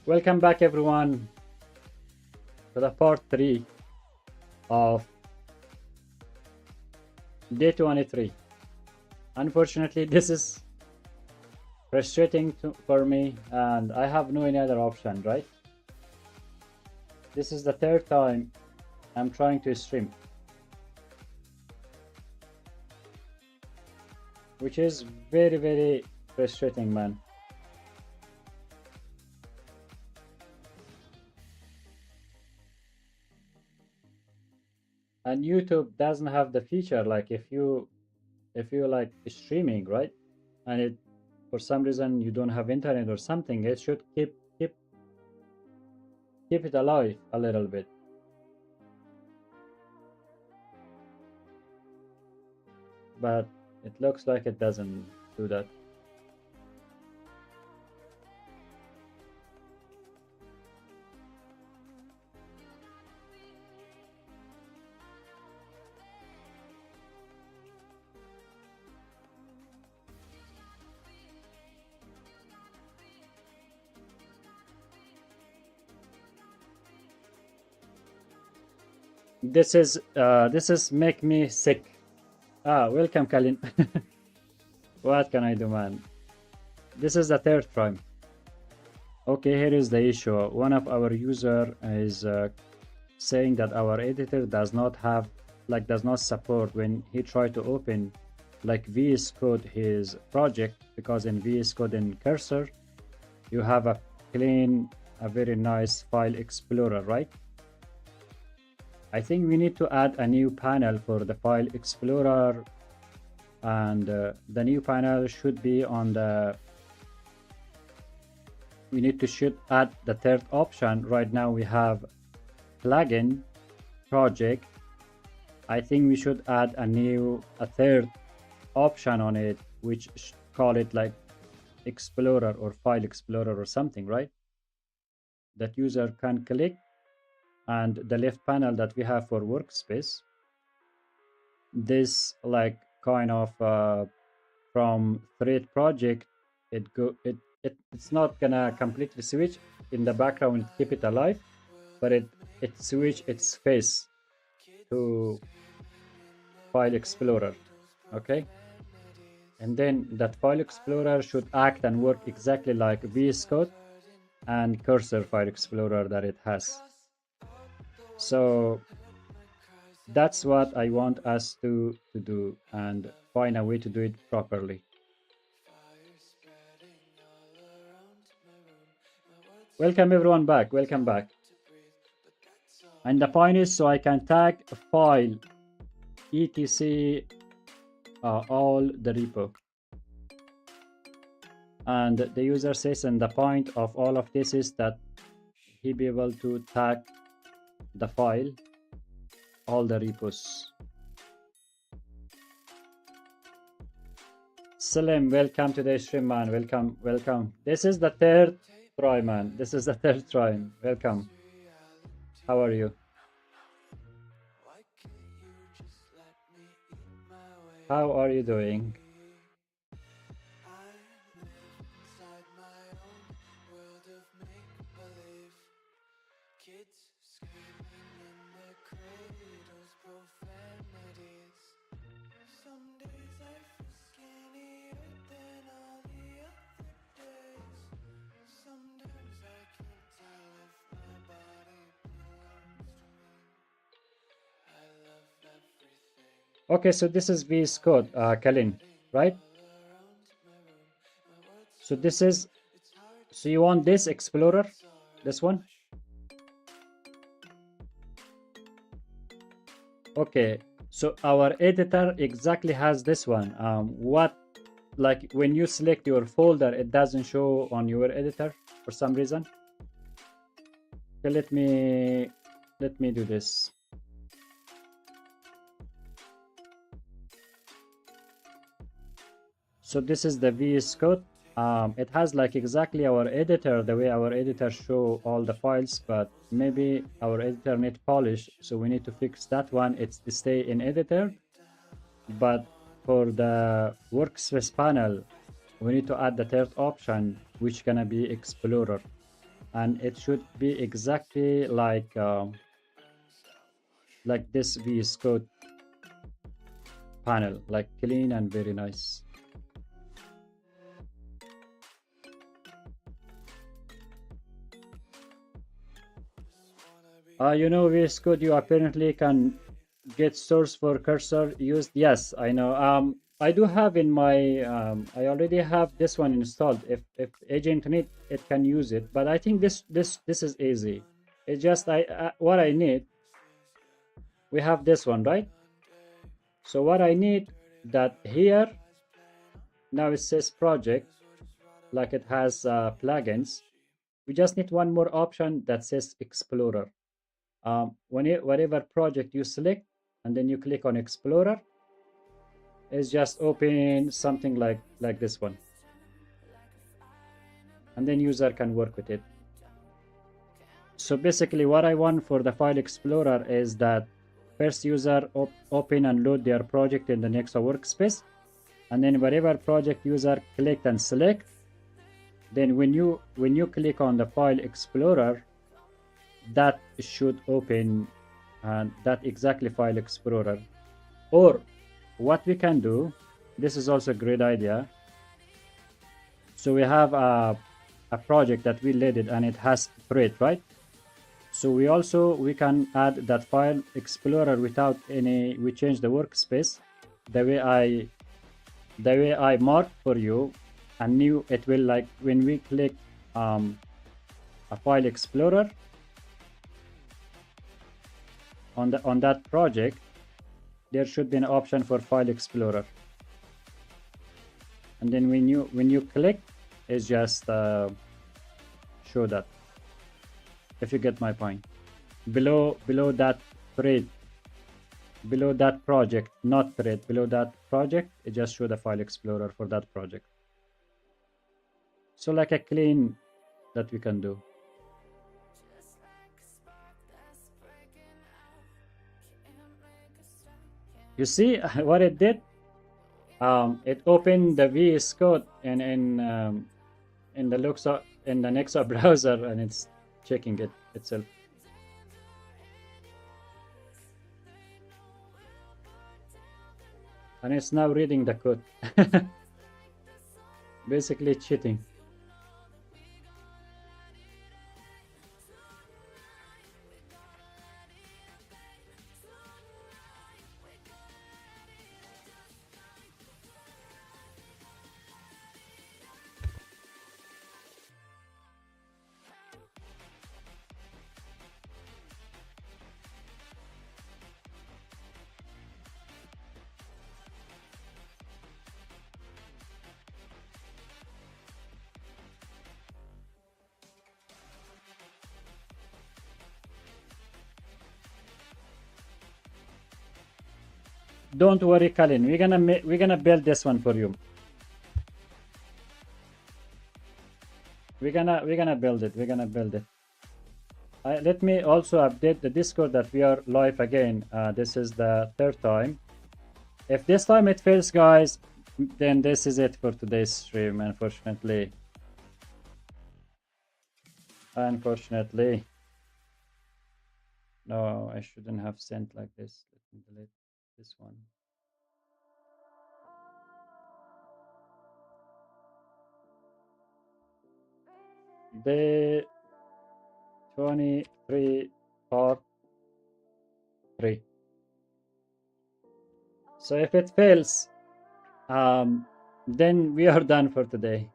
Welcome back everyone to the part 3 of day 23. Unfortunately, this is frustrating for me and I have no any other option, right? This is the third time I'm trying to stream, which is very frustrating, man. And YouTube doesn't have the feature like if you like streaming, right? And it for some reason you don't have internet or something, it should keep it alive a little bit. But it looks like it doesn't do that. This is make me sick. Welcome, Kalin. What can I do, man? This is the third time. Okay, here is the issue. One of our user is saying that our editor does not support when he try to open like VS Code his project, because in VS Code in Cursor you have a very nice file explorer, right? I think we need to add a new panel for the file explorer, and the new panel should be on the should add the third option. Right now we have plugin project. I think we should add a third option on it, which call it like explorer or file explorer or something, right? That user can click, and the left panel that we have for workspace, this like kind of from thread project, it's not gonna completely switch in the background, keep it alive, but it switch its face to file explorer. Okay, and then that file explorer should act and work exactly like VS Code and Cursor file explorer that it has. So that's what I want us to do and find a way to do it properly. Welcome everyone back. Welcome back. And the point is, so I can tag a file etc all the repo. And the user says, and the point of all of this is that he be able to tag the file all the repos. Salim, welcome to the stream, man. Welcome. This is the third try, man. This is the third try. Welcome. How are you? How are you doing? Okay, so this is VS Code, Kalin, right? So this is, so you want this Explorer, this one? Okay, so our editor exactly has this one. What, like when you select your folder, it doesn't show on your editor for some reason. Okay, let me do this. So this is the VS Code. It has like exactly our editor, the way our editor show all the files, but maybe our editor need polish, so we need to fix that one. It's to stay in editor, but for the workspace panel, we need to add the third option, which gonna be Explorer. and it should be exactly like this VS Code panel, like clean and very nice. You know, VS Code, you apparently can get source for cursor used. Yes, I know. I do have in my, I already have this one installed. If agent need, it can use it. But I think this is easy. It's just what I need. We have this one, right? So what I need that here, now it says project, like it has plugins. We just need one more option that says Explorer. Whatever project you select, and then you click on Explorer, it's just open something like this one, and then user can work with it. So basically, what I want for the File Explorer is that first user open and load their project in the Nexa workspace, and then whatever project user click and select, then when you click on the File Explorer, that should open that exactly File Explorer. Or what we can do, this is also a great idea. So we have a project that we loaded and it has thread, right? So we can add that File Explorer without any, we change the workspace the way I marked for you, and new it will, like when we click a File Explorer on that project, there should be an option for File Explorer, and then when you click, it's just show that, if you get my point. Below that thread, below that project, not thread, below that project, it just show the File Explorer for that project. So like a clean that we can do. You see what it did? It opened the VS Code in the Nexa browser, and it's checking it itself. And it's now reading the code. Basically cheating. Don't worry, Colin. We're gonna build this one for you. We're gonna build it. We're gonna build it. Let me also update the Discord that we are live again. This is the third time. If this time it fails, guys, then this is it for today's stream. Unfortunately. No, I shouldn't have sent like this. Let me delete this one. Day 23 part 3. So if it fails, then we are done for today.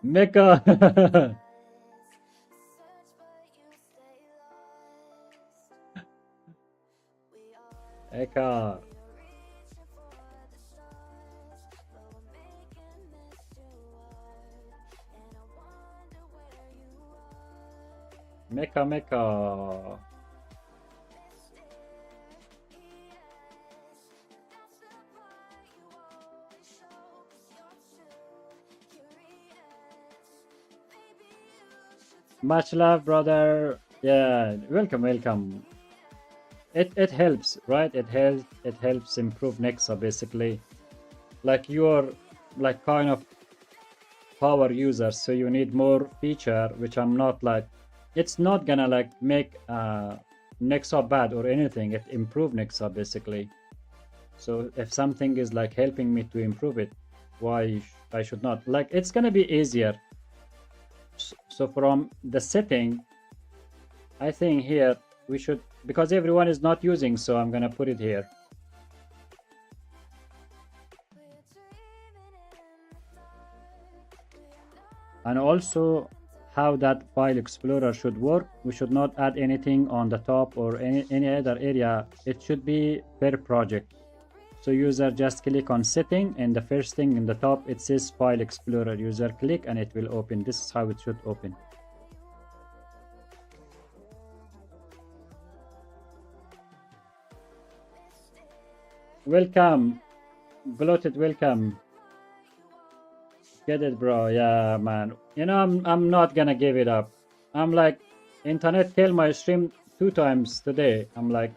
Mecca. Eka. Mecca. Much love, brother. Yeah, welcome. it helps, right? It helps improve Nexa basically. Like you're like kind of power user, so you need more feature, which I'm not like. It's not gonna like make Nexa bad or anything. It improve Nexa basically. So if something is like helping me to improve it, why I should not? Like it's gonna be easier. So from the setting, I think here we should, because everyone is not using, so I'm gonna put it here. And also how that file explorer should work. We should not add anything on the top or any other area. It should be per project. So user just click on setting, and the first thing in the top it says file explorer. User click and it will open. This is how it should open. Welcome, bloated. Welcome. Get it, bro. Yeah, man. You know, I'm not gonna give it up. I'm like, internet killed my stream 2 times today. I'm like,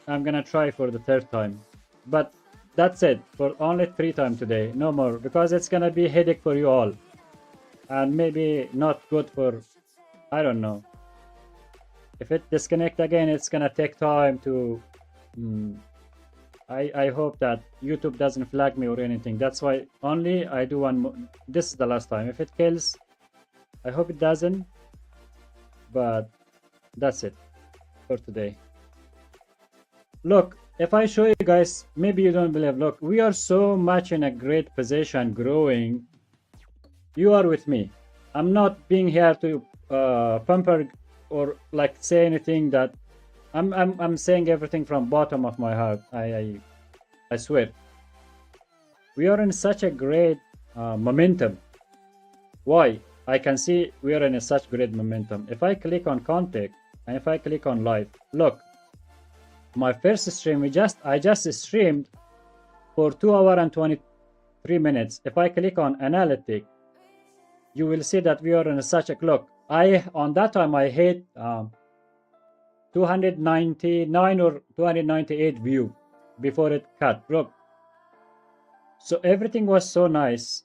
I'm gonna try for the third time, but that's it, for only 3 times today, no more, because it's gonna be headache for you all, and maybe not good for, I don't know. If it disconnect again, it's gonna take time to. I hope that YouTube doesn't flag me or anything. That's why only I do one more. This is the last time. If it kills, I hope it doesn't. But that's it for today. Look, if I show you guys, maybe you don't believe. Look, we are so much in a great position, growing. You are with me. I'm not being here to pamper or like say anything that I'm saying everything from bottom of my heart. I swear. We are in such a great momentum. Why? I can see we are in a such great momentum. If I click on contact and if I click on live, look, my first stream, I just streamed for 2 hours and 23 minutes. If I click on analytic, you will see that we are in such a clock. On that time I hit 299 or 298 view before it cut. Look, so everything was so nice.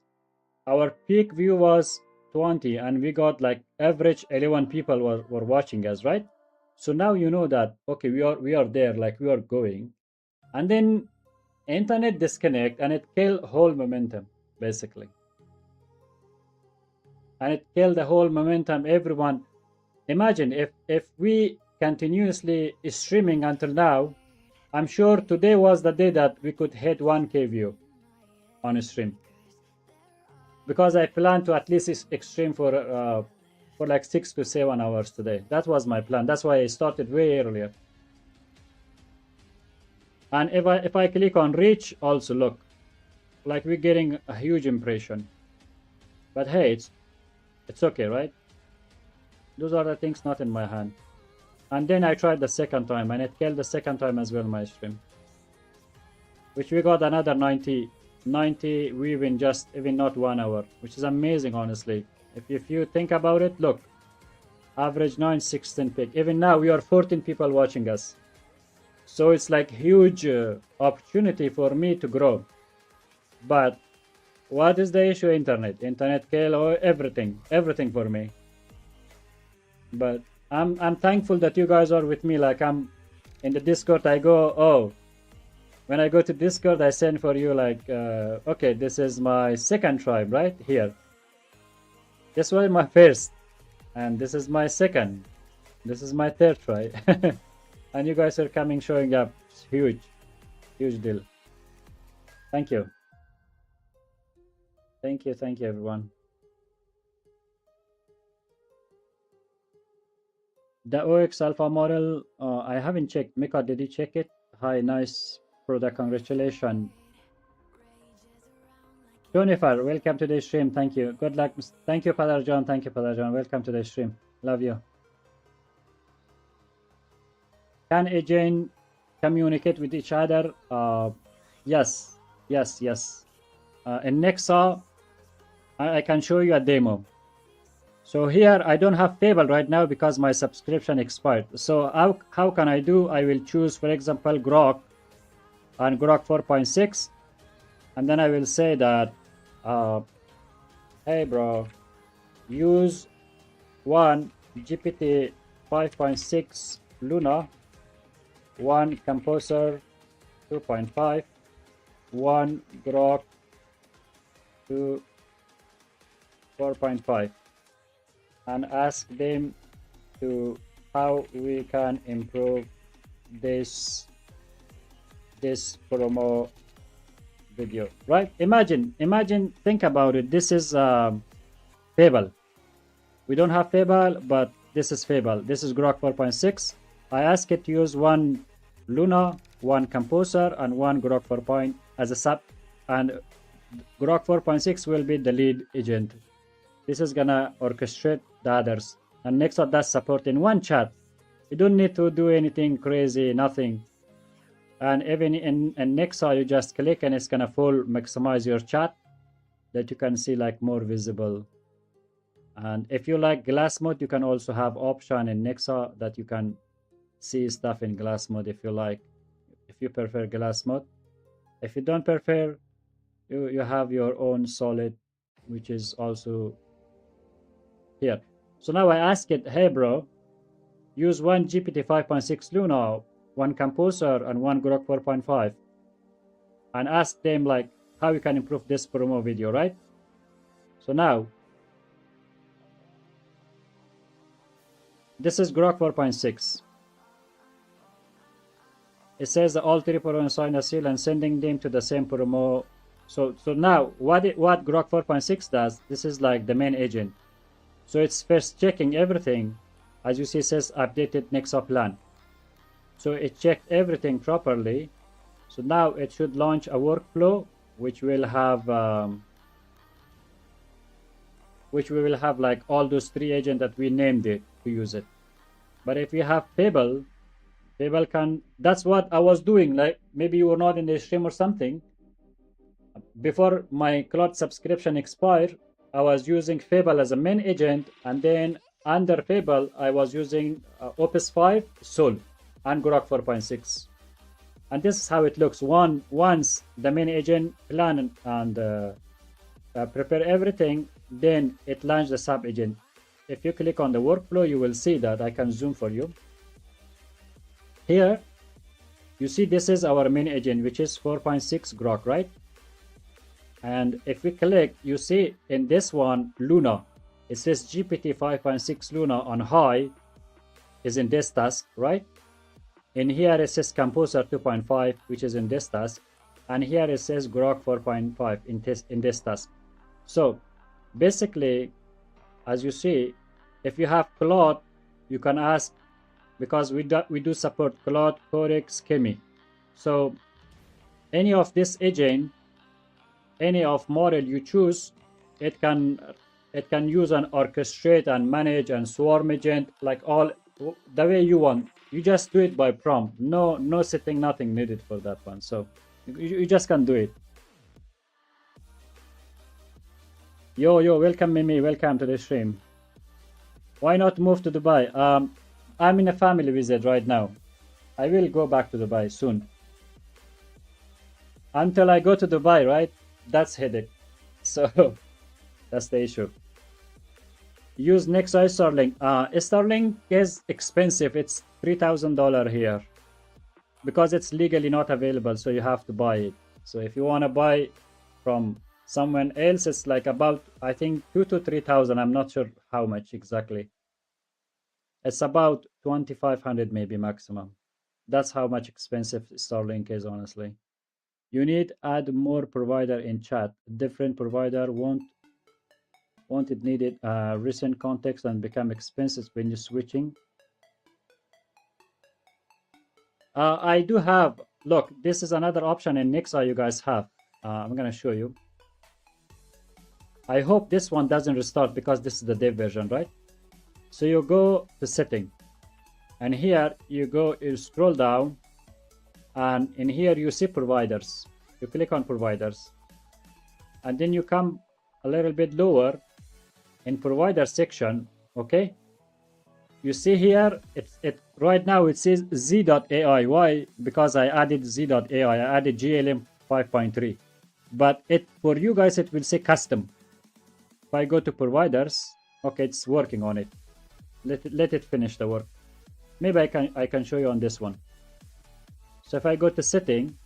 Our peak view was 20, and we got like average 11 people were watching us, right? So now you know that okay, we are there, like we are going, and then internet disconnect and it killed whole momentum basically, and it killed the whole momentum. Everyone, imagine if we continuously streaming until now, I'm sure today was the day that we could hit 1K view on a stream, because I plan to at least stream for like 6 to 7 hours today. That was my plan. That's why I started way earlier. And if I click on reach, also look, like we're getting a huge impression. But hey, it's okay, right? Those are the things not in my hand. And then I tried the second time, and it killed the second time as well my stream, which we got another 90 within just even not 1 hour, which is amazing, honestly. If you think about it, look, average 916 pick. Even now we are 14 people watching us, so it's like huge opportunity for me to grow. But what is the issue? Internet kill everything for me. But I'm thankful that you guys are with me. Like, I'm in the Discord, I go, when I go to Discord, I send for you like, okay, this is my second tribe right here. This was my first, and this is my second. This is my third try. And you guys are coming, showing up. It's huge deal. Thank you everyone. The OX alpha model, I haven't checked. Mika, did you check it? Hi, nice product, congratulations. Jennifer, welcome to the stream. Thank you. Good luck. Thank you, Father John. Thank you, Father John. Welcome to the stream. Love you. Can agent communicate with each other? Yes. In Nexa, I can show you a demo. So here I don't have Fable right now because my subscription expired. So how can I do? I will choose, for example, Grok and Grok 4.6, and then I will say that, hey bro, use one GPT 5.6 Luna, one Composer 2.5, one Grok 2 4.5, and ask them to how we can improve this promo video, right? Imagine, think about it. This is Fable. We don't have Fable, but this is Fable. This is Grok 4.6. I ask it to use one Luna, one Composer, and one Grok 4. As a sub, and Grok 4.6 will be the lead agent. This is gonna orchestrate the others. And Nexa does support in one chat. You don't need to do anything crazy, nothing. And even in Nexa, you just click and it's gonna full maximize your chat that you can see like more visible. And if you like glass mode, you can also have option in Nexa that you can see stuff in glass mode if you like, if you prefer glass mode. If you don't prefer, you have your own solid, which is also here. So now I ask it, hey bro, use one GPT 5.6 Luna, one Composer, and one Grok 4.5, and ask them like how you can improve this promo video, right? So now this is Grok 4.6. It says that all three promo sign a seal and sending them to the same promo. So now what Grok 4.6 does, this is like the main agent. So it's first checking everything. As you see, it says updated Nexa plan. So it checked everything properly. So now it should launch a workflow which will have like all those three agents that we named it to use it. But if you have Fable can, that's what I was doing. Like maybe you were not in the stream or something. Before my cloud subscription expired, I was using Fable as a main agent, and then under Fable, I was using Opus 5, Sol, and Grok 4.6. And this is how it looks. Once the main agent plan and prepare everything, then it launches the sub agent. If you click on the workflow, you will see that. I can zoom for you. Here, you see this is our main agent, which is 4.6 Grok, right? And if we click, you see in this one, Luna, it says GPT 5.6 Luna on high is in this task, right? In here it says Composer 2.5, which is in this task. And here it says Grok 4.5 in this task. So basically, as you see, if you have Claude, you can ask, because we do support Claude, Cortex, Schemi. So any of this agent, any of model you choose, it can use and orchestrate and manage and swarm agent, like all the way you want. You just do it by prompt. No setting, nothing needed for that one. So you just can do it. Yo, welcome Mimi, welcome to the stream. Why not move to Dubai? I'm in a family visit right now. I will go back to Dubai soon. Until I go to Dubai, right? That's headache. So that's the issue. Use Nexa Starlink. Starlink is expensive. It's $3,000 here because it's legally not available. So you have to buy it. So if you want to buy from someone else, it's like about, I think, 2,000 to 3,000. I'm not sure how much exactly. It's about 2,500 maybe maximum. That's how much expensive Starlink is, honestly. You need add more provider in chat. Different provider won't it needed recent context and become expensive when you're switching. I do have, look, this is another option in Nexa you guys have. I'm gonna show you. I hope this one doesn't restart because this is the dev version, right? So you go to setting, and here you scroll down, and in here you see providers. You click on providers, and then you come a little bit lower, in provider section, okay, you see here, it right now it says z.ai. Why? Because I added z.ai. I added GLM 5.3. But it for you guys, it will say custom. If I go to providers, okay, it's working on it. Let it finish the work. Maybe I can show you on this one. So if I go to setting,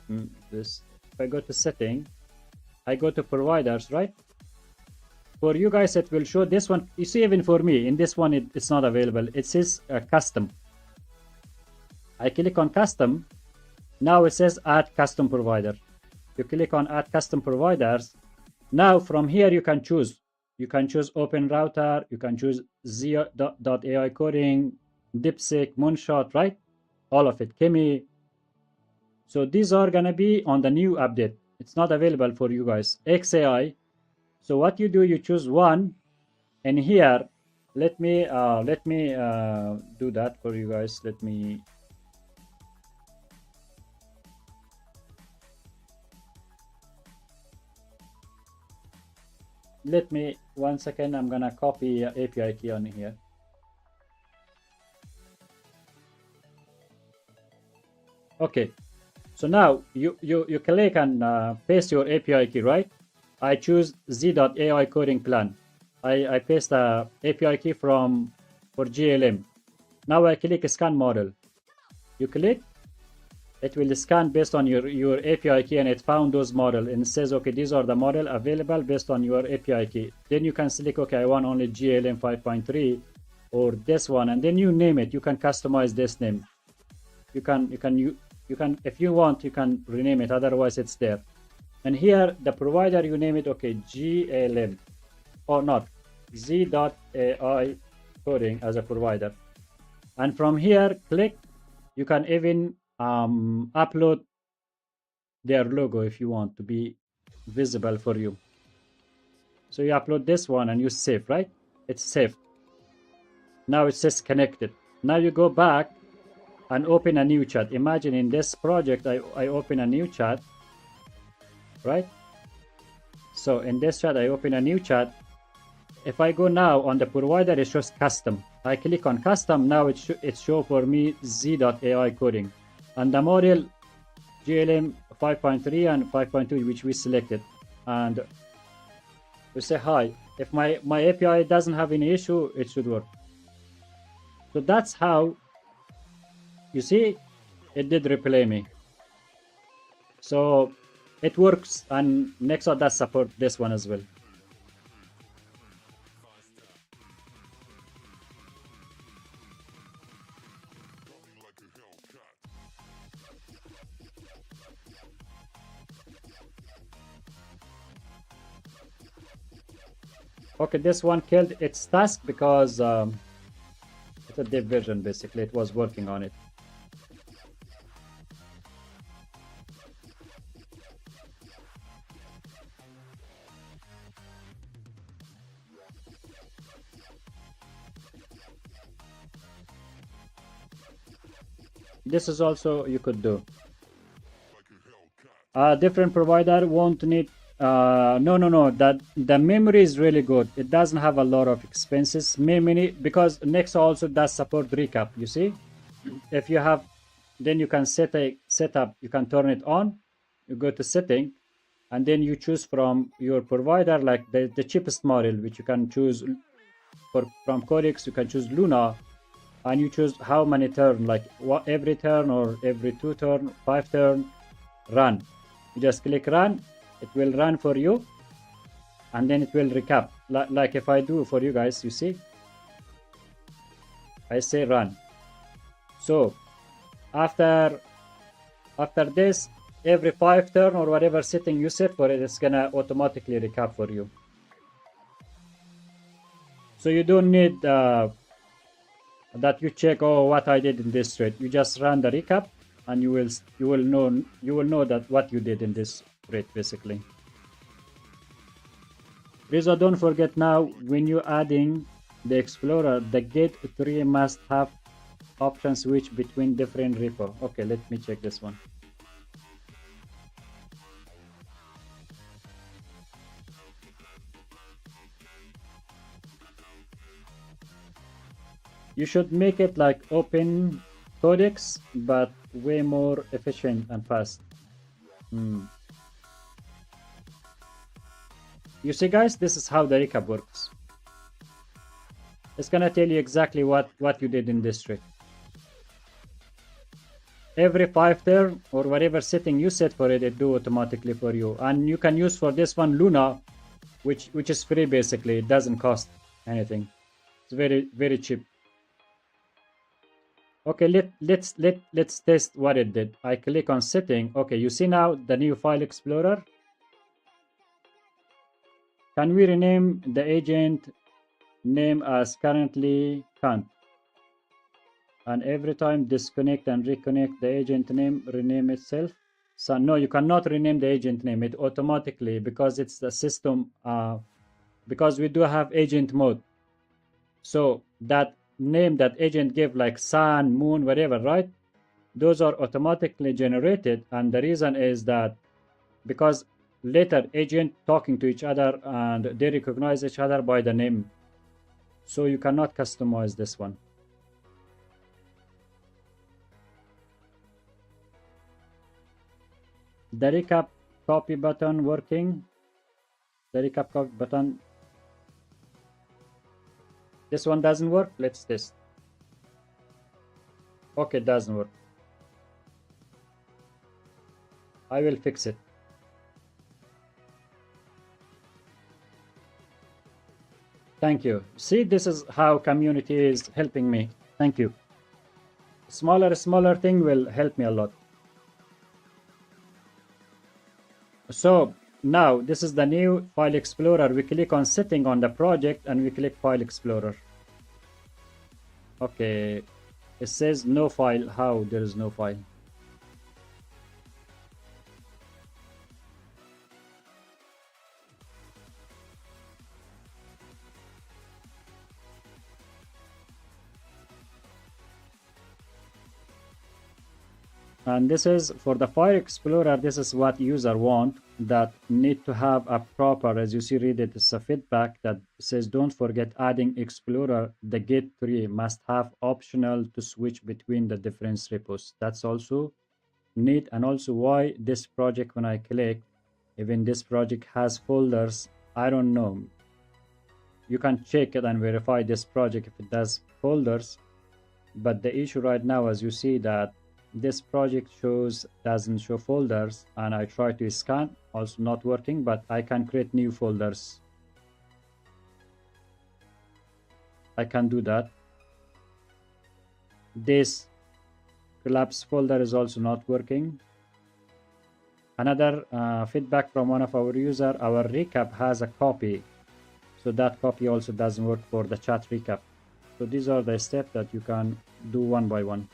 if I go to setting, I go to providers, right? For you guys, it will show this one. You see, even for me, in this one, it's not available. It says custom. I click on custom. Now it says add custom provider. You click on add custom providers. Now from here, you can choose. You can choose open router. You can choose z.ai coding, DeepSeek, Moonshot, right? All of it. Kimi. So these are going to be on the new update. It's not available for you guys. XAI. So what you do, you choose one, and here, let me do that for you guys. Let me one second. I'm gonna copy API key on here. Okay. So now you click and paste your API key, right? I choose z.ai coding plan. I paste the API key for GLM. Now I click scan model. You click, it will scan based on your API key, and it found those model and says, okay, these are the model available based on your API key. Then you can select, okay, I want only GLM 5.3 or this one, and then you name it. You can customize this name. You can if you want, you can rename it. Otherwise, it's there. And here, the provider, you name it, okay, GLM or not, z.ai coding as a provider. And from here, click, you can even upload their logo if you want to be visible for you. So you upload this one and you save, right? It's saved. Now it says connected. Now you go back and open a new chat. Imagine in this project, I open a new chat, right? So in this chat, I open a new chat. If I go now on the provider, it shows custom. I click on custom. Now it show for me z.ai coding. And the model GLM 5.3 and 5.2, which we selected. And we say hi. If my API doesn't have any issue, it should work. So that's how, you see, it did replay me. So it works, and Nexa does support this one as well. Okay, this one killed its task because it's a dev version, basically. It was working on it. This is also you could do. Different provider won't need no, that the memory is really good. It doesn't have a lot of expenses memory, because Nexa also does support recap. You see, if you have, then you can set up, you can turn it on. You go to setting, and then you choose from your provider, like the cheapest model, which you can choose from Codex. You can choose Luna, and you choose how many turn, like every turn or every 2 turn, 5 turn, run. You just click run. It will run for you, and then it will recap. Like if I do for you guys, you see, I say run. So after this, every 5 turn or whatever setting you set for it, it's gonna automatically recap for you. So you don't need that you check, oh, what I did in this thread. You just run the recap, and you will know that what you did in this thread, basically. Rizzo, don't forget now, when you're adding the Explorer, the gate tree must have option switch between different repo. Okay, let me check this one. You should make it like open codecs, but way more efficient and fast. You see, guys, this is how the recap works. It's gonna tell you exactly what you did in district. Every 5 turn or whatever setting you set for it, it do automatically for you. And you can use for this one Luna, which is free basically. It doesn't cost anything. It's very cheap. Okay, let's test what it did. I click on setting. Okay, you see now the new file explorer. Can we rename the agent name as currently can't? And every time disconnect and reconnect the agent name rename itself. So no, you cannot rename the agent name. It automatically, because it's the system, because we do have agent mode. So that name that agent gave, like sun, moon, whatever, right? Those are automatically generated. And the reason is that because later agent talking to each other and they recognize each other by the name. So you cannot customize this one. The recap copy button working. The recap copy button. This one doesn't work. Let's test. Okay, it doesn't work. I will fix it. Thank you. See, this is how community is helping me. Thank you. Smaller thing will help me a lot. So now this is the new file explorer. We click on setting on the project and we click file explorer. Okay, it says no file. How there is no file? And this is for the file explorer. This is what user want, that need to have a proper, as you see, read it, it's a feedback that says don't forget adding explorer. The git tree must have optional to switch between the different repos. That's also neat. And also why this project, when I click, even this project has folders. I don't know. You can check it and verify this project if it does folders. But the issue right now, as you see, that this project doesn't show folders, and I try to scan, also not working, but I can create new folders. I can do that. This collapse folder is also not working. Another feedback from one of our user, our recap has a copy, so that copy also doesn't work for the chat recap. So these are the steps that you can do one by one.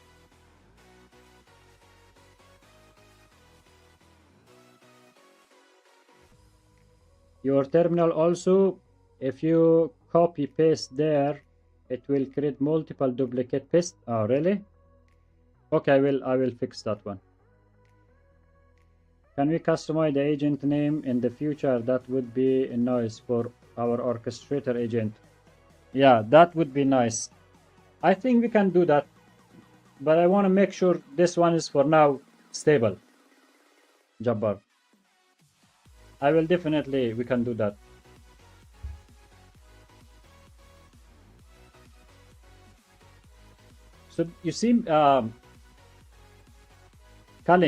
Your terminal also, if you copy paste there, it will create multiple duplicate paste. Oh, really? Okay, I will fix that one. Can we customize the agent name in the future? That would be nice for our orchestrator agent. Yeah, that would be nice. I think we can do that, but I want to make sure this one is for now stable. Jabbar. I will definitely, we can do that. So you see, Colin,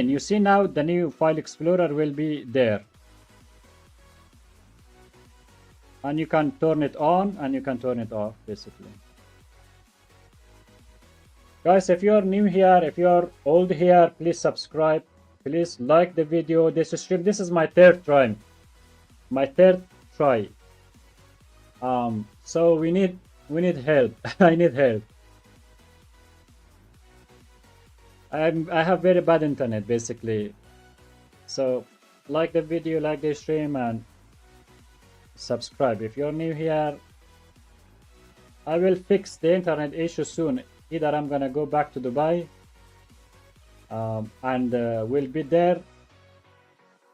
you see now the new file explorer will be there. And you can turn it on and you can turn it off, basically. Guys, if you're new here, if you're old here, please subscribe. Please like the video. This is my third try. My third try. So we need help. I need help. I have very bad internet, basically. So like the video, like the stream, and subscribe. If you're new here, I will fix the internet issue soon. Either I'm gonna go back to Dubai and will be there,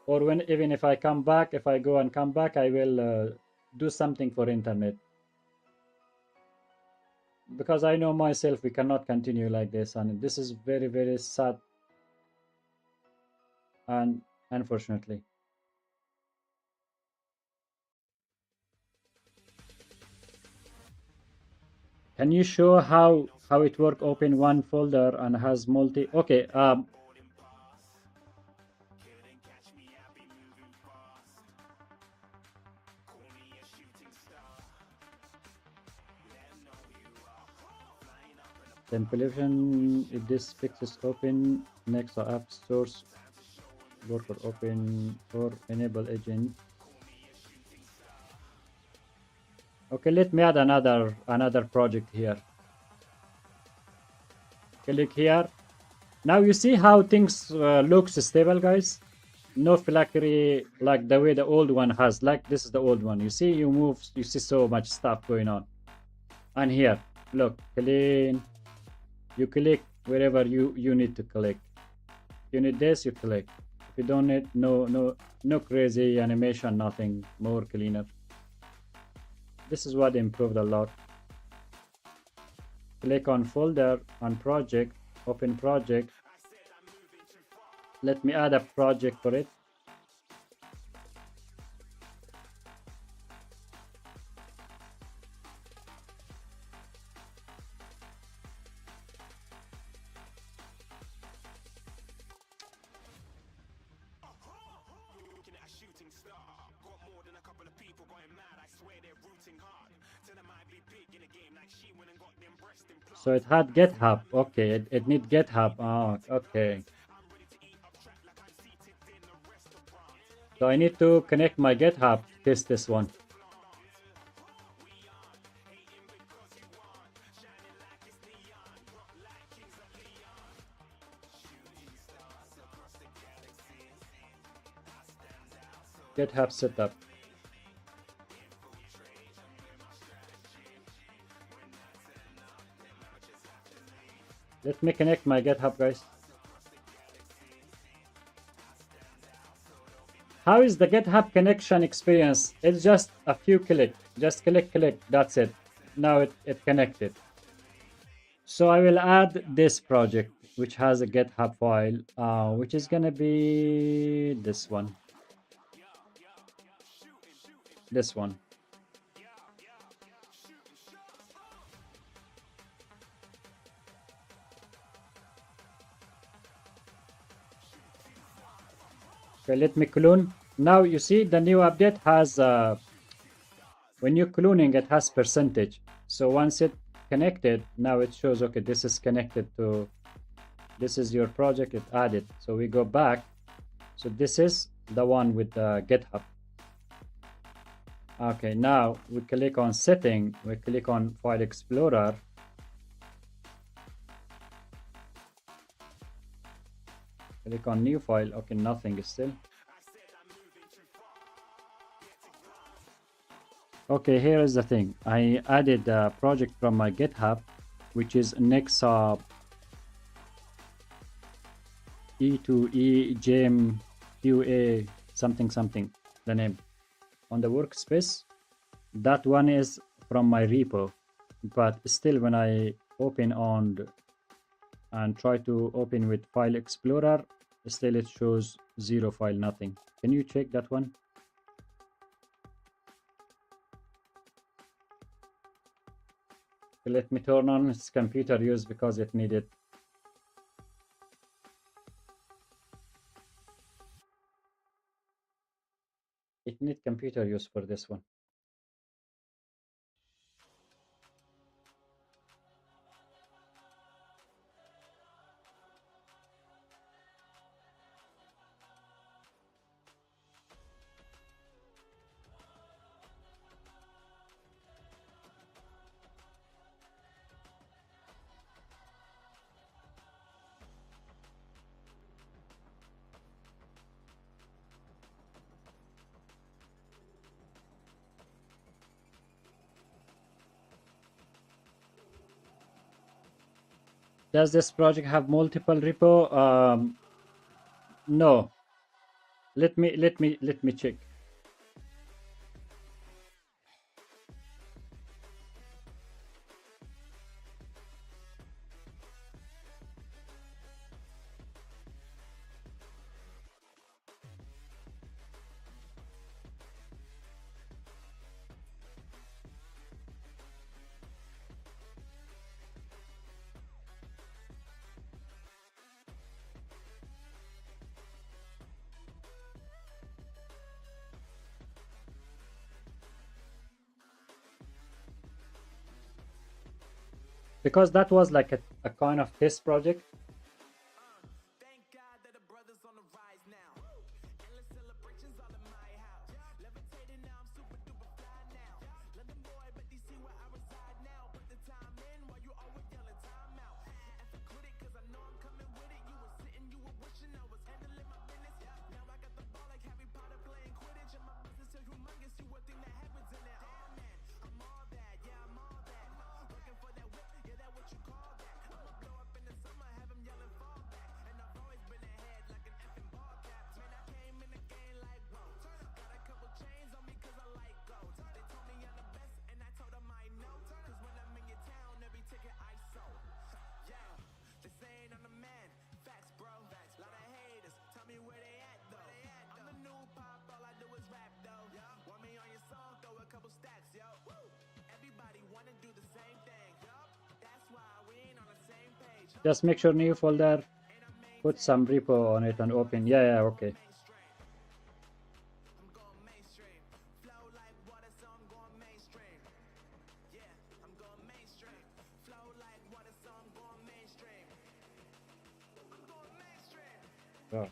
or even if I come back, if I go and come back, I will do something for internet. because I know myself we cannot continue like this, and this is very, very sad, and unfortunately. Can you show how it work? Open one folder and has multi. Okay. Temptation. If this fixes open Nexa app source worker open or enable agent. Okay, let me add another project here. Click here. Now you see how things looks stable, guys. No flakery like the way the old one has. Like this is the old one. You see, you move, you see so much stuff going on. And here, look, clean. You click wherever you need to click. If you need this, you click. If you don't need, no crazy animation, nothing. More cleaner. This is what improved a lot. Click on folder, on project, open project. Let me add a project for it. So it had GitHub. Okay, it need GitHub. Oh, okay. So I need to connect my GitHub, test this one. GitHub setup. Let me connect my GitHub, guys. How is the GitHub connection experience? It's just a few clicks. Just click, that's it. Now it connected. So I will add this project, which has a GitHub file, which is gonna be this one. This one. Okay, let me clone. Now you see the new update has, when you're cloning, it has percentage. So once it connected, now it shows, okay, this is connected to, this is your project, it added. So we go back. So this is the one with GitHub. Okay, now we click on setting, we click on file explorer. Click on new file. Okay, nothing is still. Okay, here is the thing. I added a project from my GitHub, which is Nexa E2E Gem QA something something, the name. On the workspace, that one is from my repo, but still when I open on and try to open with file explorer, still it shows zero file, nothing. Can you check that one? Let me turn on its computer use because it needed. It needs computer use for this one. Does this project have multiple repo? No. Let me check. because that was like a kind of test project. Just make sure new folder, put some repo on it and open. Yeah, okay. Oh.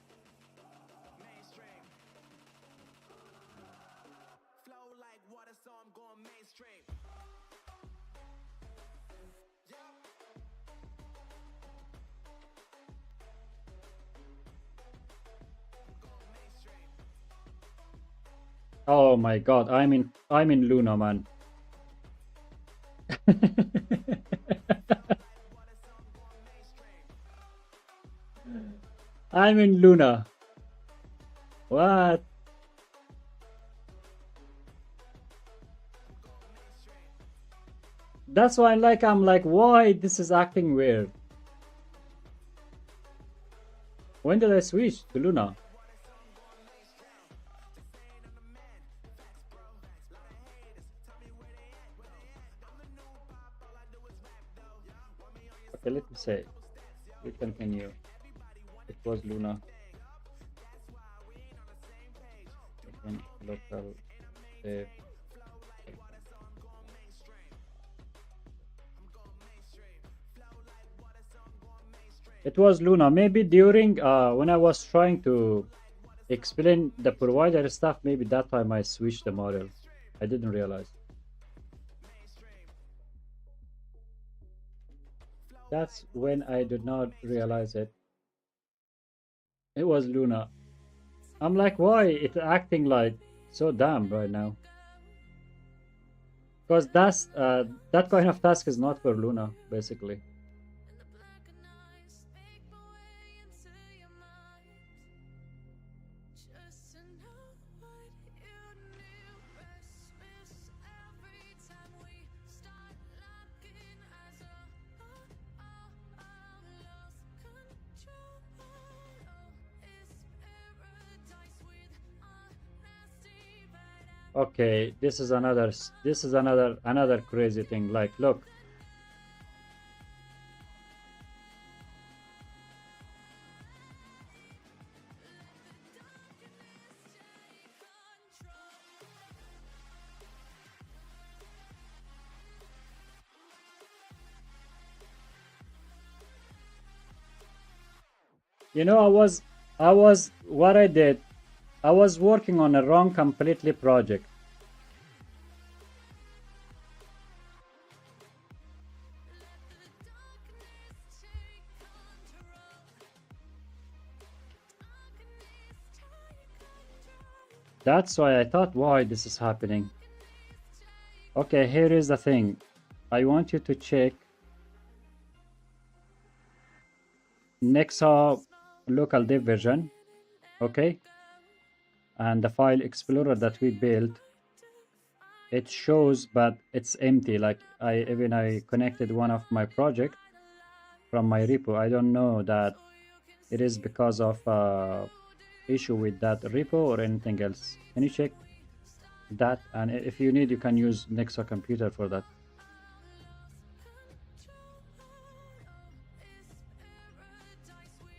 Oh my god, I'm in Luna, man. I'm in Luna. What? That's why I'm like, why this is acting weird? When did I switch to Luna? Okay, let me say. We continue. It was Luna. Again, local save. It was Luna. Maybe during when I was trying to explain the provider stuff, maybe that time I switched the model. I didn't realize. That's when I did not realize it. It was Luna. I'm like, why it's acting like so dumb right now? Because that kind of task is not for Luna, basically. Okay, this is another crazy thing. Like, look. You know, what I did, I was working on a wrong completely project. That's why I thought, why this is happening. Okay, here is the thing. I want you to check Nexa local dev version, okay? And the file explorer that we built, it shows, but it's empty. Like I connected one of my project from my repo. I don't know that it is because of issue with that repo or anything else. Can you check that? And if you need, you can use Nexa computer for that.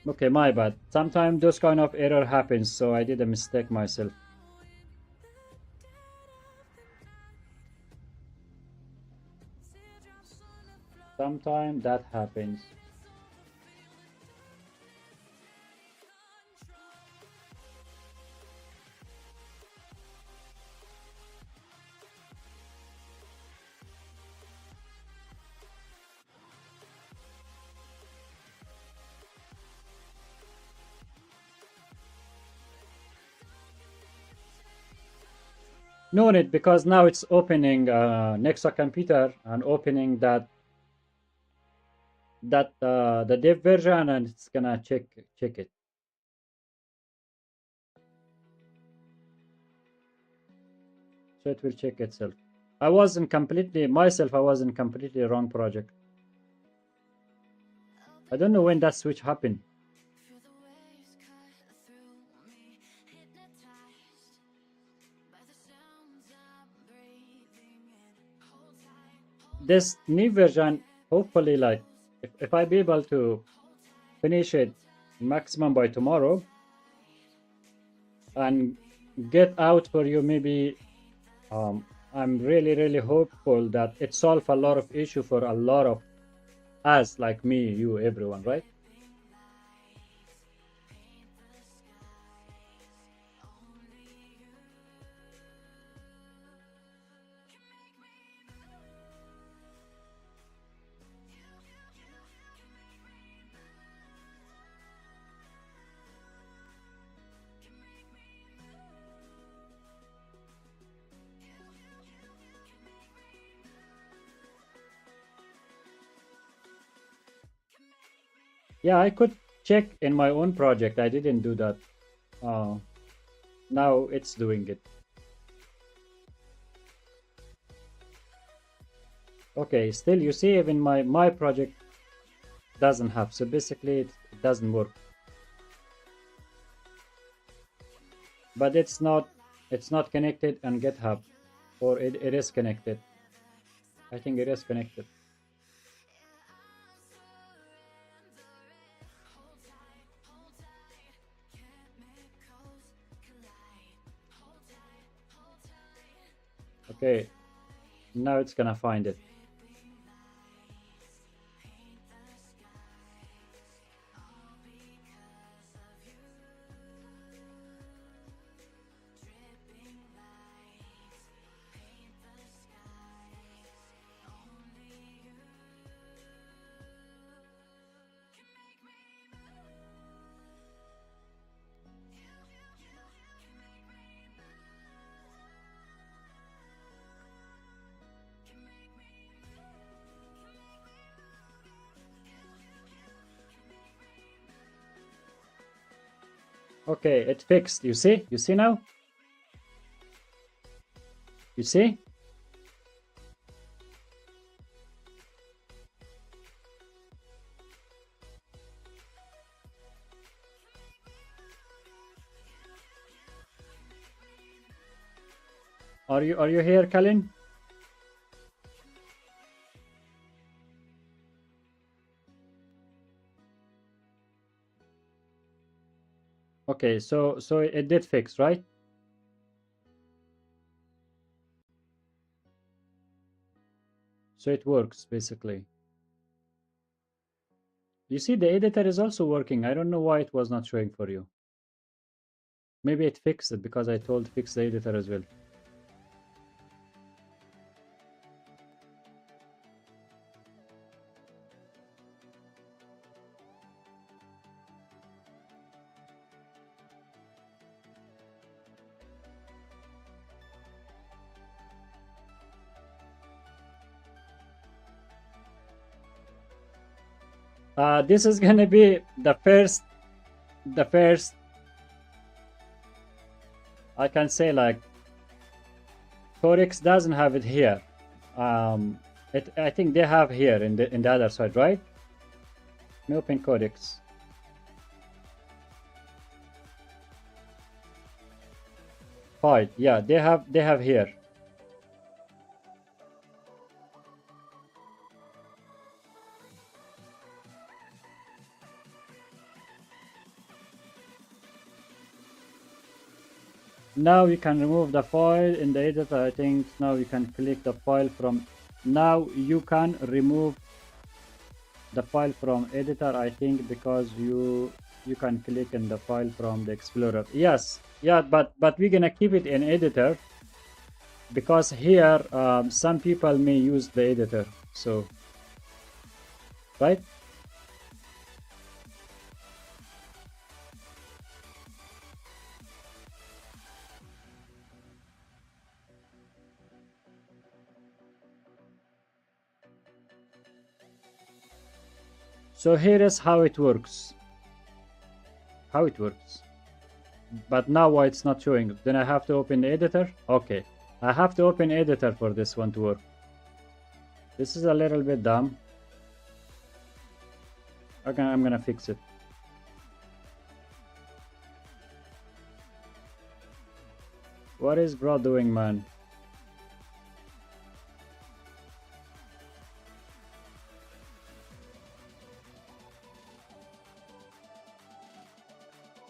Okay, my bad. Sometimes those kind of error happens, so I did a mistake myself. sometimes that happens. No need, because now it's opening Nexa computer and opening the dev version, and it's gonna check it. So it will check itself. I was in completely wrong project. I don't know when that switch happened. This new version, hopefully, like if I be able to finish it maximum by tomorrow and get out for you, maybe I'm really hopeful that it solve a lot of issue for a lot of us, like me, you, everyone, right? Yeah, I could check in my own project. I didn't do that. Now it's doing it. Okay, still you see, even my project doesn't have. So basically it doesn't work. But it's not connected on GitHub, or it is connected. I think it is connected. Okay, now it's gonna find it. Okay, it fixed. You see? You see now? You see? Are you here, Colin? Okay, so it did fix, right? So it works basically. You see, the editor is also working. I don't know why it was not showing for you. Maybe it fixed it because I told fix the editor as well. This is gonna be the first I can say, like, Codex doesn't have it here. I think they have here in the other side, right? Let me open Codex. File, yeah, they have here. Now you can remove the file in the editor. I think now you can click the file from. Now you can remove the file from editor, I think, because you can click in the file from the Explorer. Yes, yeah, but we're gonna keep it in editor because here some people may use the editor, so right. So here is how it works. But now why it's not showing? Then I have to open the editor. Okay, I have to open editor for this one to work. This is a little bit dumb. Okay, I'm gonna fix it. What is bro doing, man?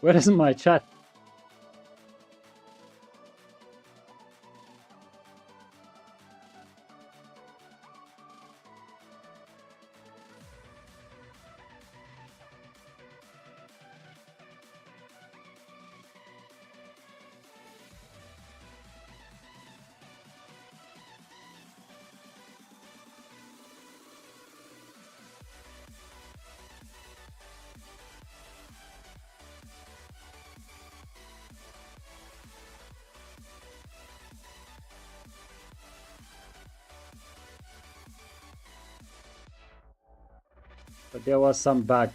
Where is my chat? But there was some bug.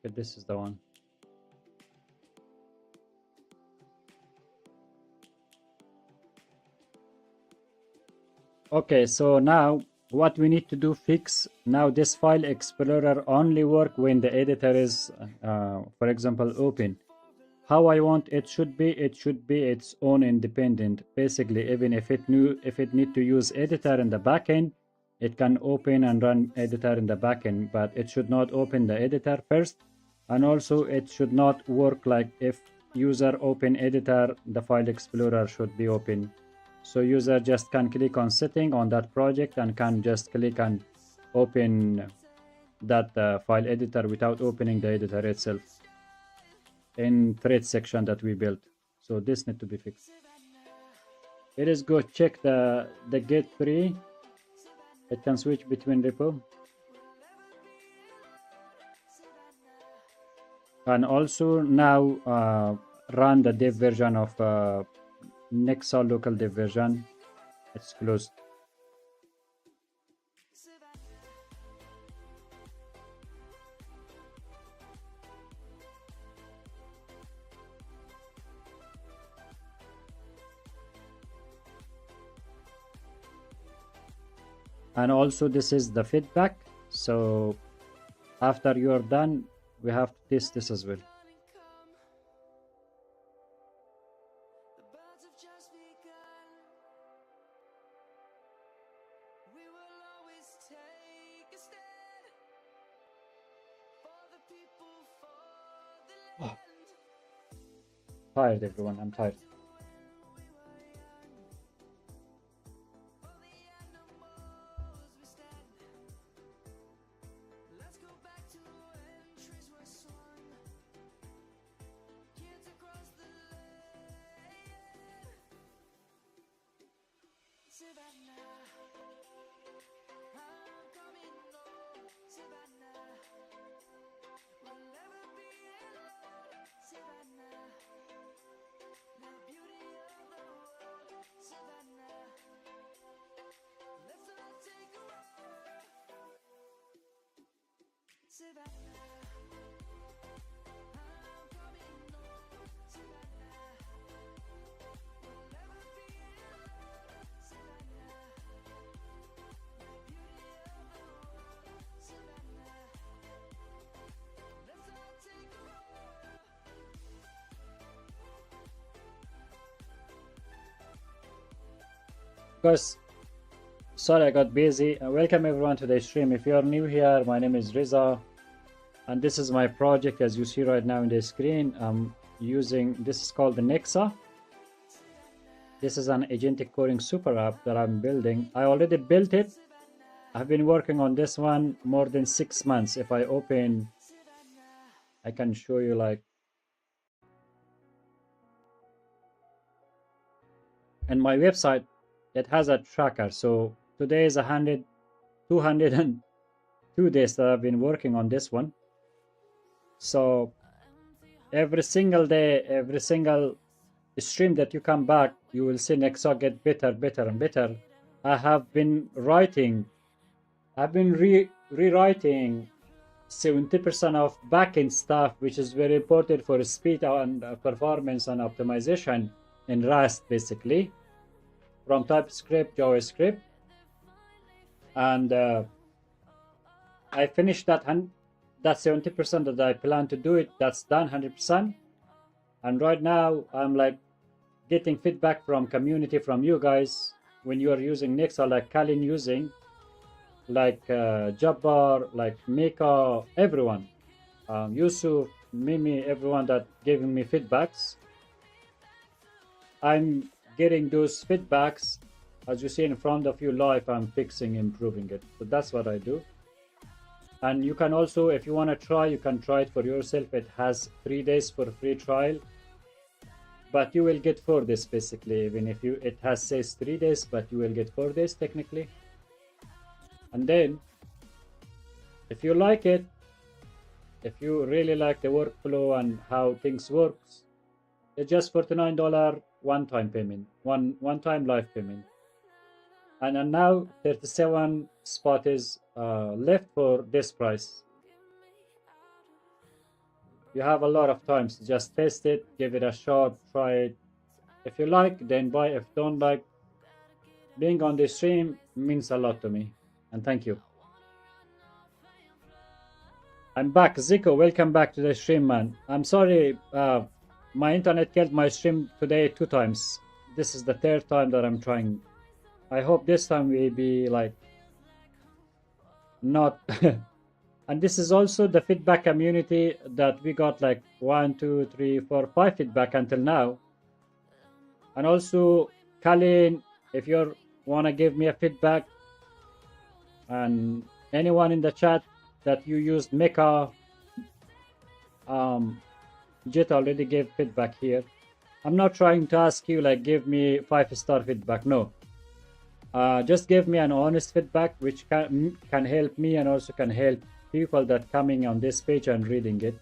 Okay, this is the one. Okay, so now what we need to do, fix now this file explorer only work when the editor is for example open. How I want it should be its own independent. Basically, even if it need to use editor in the backend, it can open and run editor in the backend, but it should not open the editor first. And also it should not work like if user open editor, the file explorer should be open. So user just can click on setting on that project and can just click and open that file editor without opening the editor itself in thread section that we built. So this need to be fixed. It is go check the get free. It can switch between repo. And also now run the dev version of Nexa local dev version. It's closed. And also this is the feedback. So after you're done, we have to test this as well. Oh. Tired, everyone. I'm tired. Guys, sorry I got busy. Welcome everyone to the stream. If you are new here, my name is Reza, and this is my project as you see right now in the screen. I'm using, this is called the Nexa. This is an agentic coding super app that I'm building. I already built it. I've been working on this one more than 6 months. If I open, I can show you like, and my website, it has a tracker. So today is 202 days that I've been working on this one. So every single day, every single stream that you come back, you will see Nexa get better, better, and better. I have been writing, I've been rewriting 70% of backend stuff, which is very important for speed and performance and optimization in Rust, basically, from TypeScript, JavaScript. And I finished that 70% that I plan to do it. That's done 100%. And right now I'm like getting feedback from community, from you guys, when you are using Nexa, like Kalin using, like Jabbar, like Mika, everyone, Yusuf, Mimi, everyone that giving me feedbacks. I'm getting those feedbacks. As you see in front of you live, I'm fixing, improving it. So that's what I do. And you can also, if you want to try, you can try it for yourself. It has 3 days for free trial, but you will get 4 days basically. Even if it has says 3 days, but you will get 4 days technically. And then if you like it, if you really like the workflow and how things works, it's just $49 one-time payment, one-time live payment. And now 37 spot is left for this price. You have a lot of times to just test it, give it a shot, try it. If you like, then buy. If don't like, being on the stream means a lot to me. And thank you. I'm back. Zico, welcome back to the stream, man. I'm sorry, my internet killed my stream today 2 times. This is the 3rd time that I'm trying. I hope this time will be like not and this is also the feedback community that we got like 1, 2, 3, 4, 5 feedback until now. And also Kalin, if you want to give me a feedback, and anyone in the chat that you used Meka, Jet already gave feedback here. I'm not trying to ask you like give me 5-star feedback, no. Just give me an honest feedback, which can help me and also can help people that coming on this page and reading it.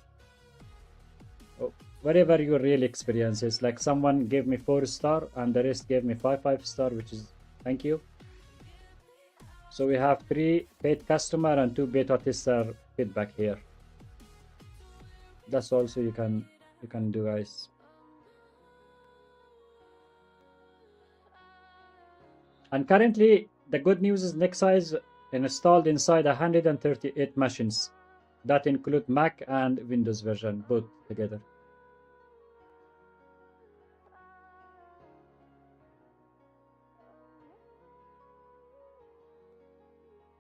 Whatever your real experience is, like someone gave me 4-star and the rest gave me 5-star, which is thank you. So we have 3 paid customer and 2 beta tester feedback here. That's also you can do, guys. And currently, the good news is Nexa is installed inside 138 machines. That include Mac and Windows version, both together.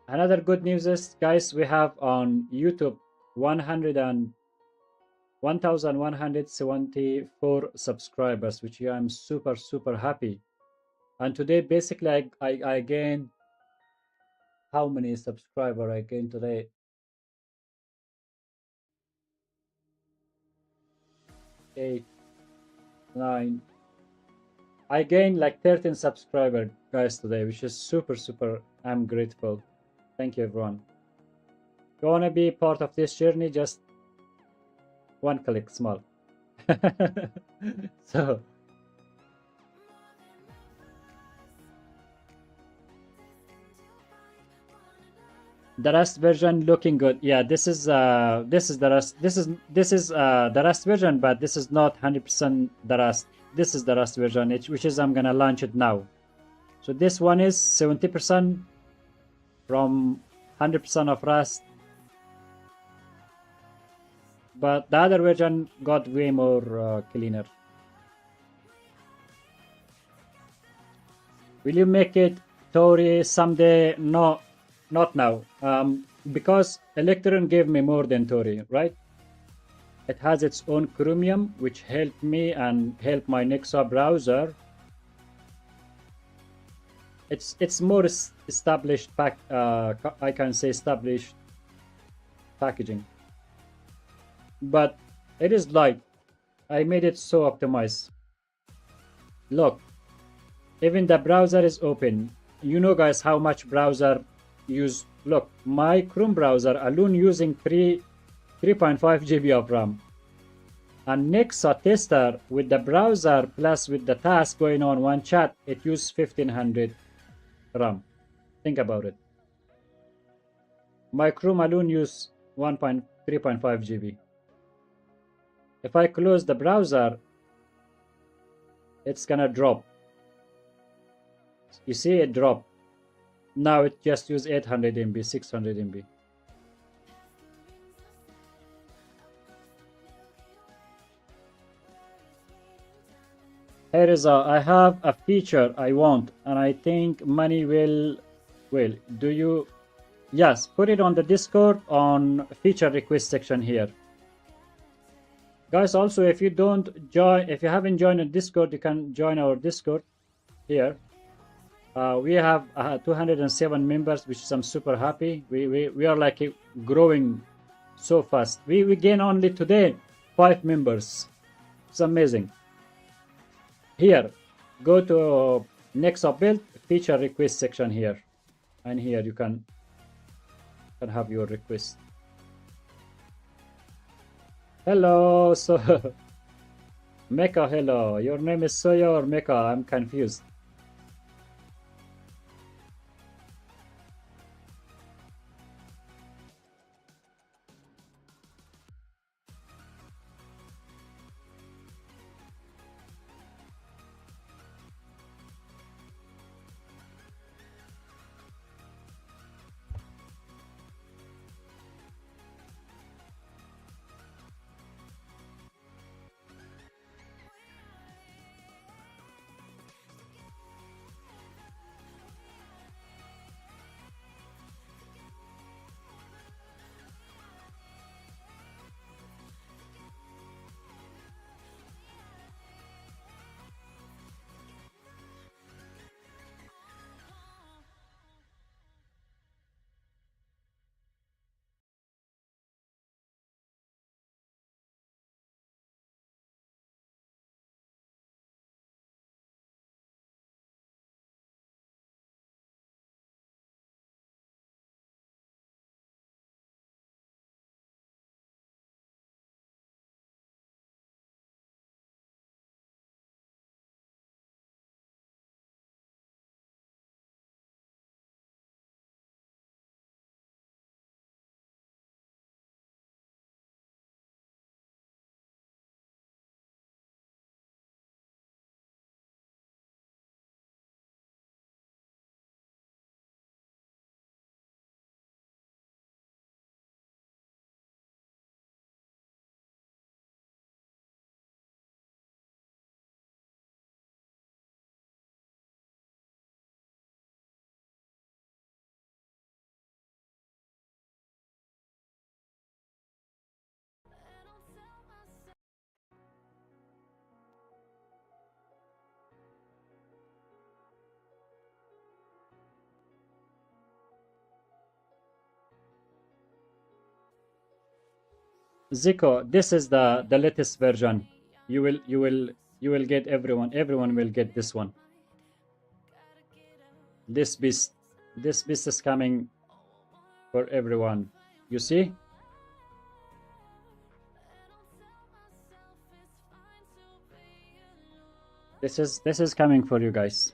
Another good news is, guys, we have on YouTube 1,174 subscribers, which I'm super, super happy. And today, basically, I gained, how many subscribers I gained today? 8, 9. I gained like 13 subscribers, guys, today, which is super, super. I'm grateful. Thank you, everyone. If you want to be part of this journey, just 1 click, small. So the Rust version looking good. Yeah, this is the Rust. This is the Rust version, but this is not 100% the Rust. This is the Rust version, which is I'm gonna launch it now. So this one is 70% from 100% of Rust, but the other version got way more cleaner. Will you make it Tori someday? No, not now. Because Electron gave me more than Tori, right? It has its own Chromium, which helped me and helped my Nexa browser. It's more established pack. I can say established packaging, but it is light. I made it so optimized. Look, even the browser is open. You know, guys, how much browser use. Look, my Chrome browser alone using 3.5 GB of RAM. And Nexa tester with the browser plus with the task going on one chat, it uses 1500 RAM. Think about it. My Chrome alone use 3.5 GB. If I close the browser, it's gonna drop. You see it drop. Now it just use 800 MB, 600 MB. Here is I have a feature I want, and I think money will. Do you? Yes, put it on the Discord on feature request section here. Guys, also if you don't join, if you haven't joined the Discord, you can join our Discord here. We have 207 members, which I'm super happy. We are like growing so fast. We gain only today 5 members. It's amazing. Here, go to Nexa build feature request section here, and here you can have your request. Hello, so Mecha, hello. Your name is Soya or Mecha? I'm confused. Zico, this is the latest version. You will get everyone will get this one. This beast is coming for everyone. You see? This is coming for you guys.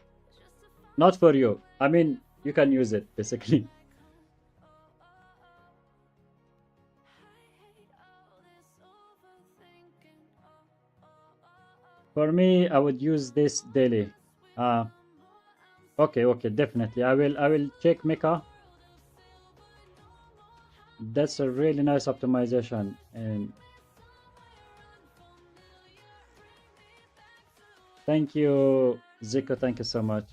Not for you. I mean, you can use it basically. For me, I would use this daily. Okay, definitely. I will check Mecha. That's a really nice optimization. And thank you, Zico. Thank you so much.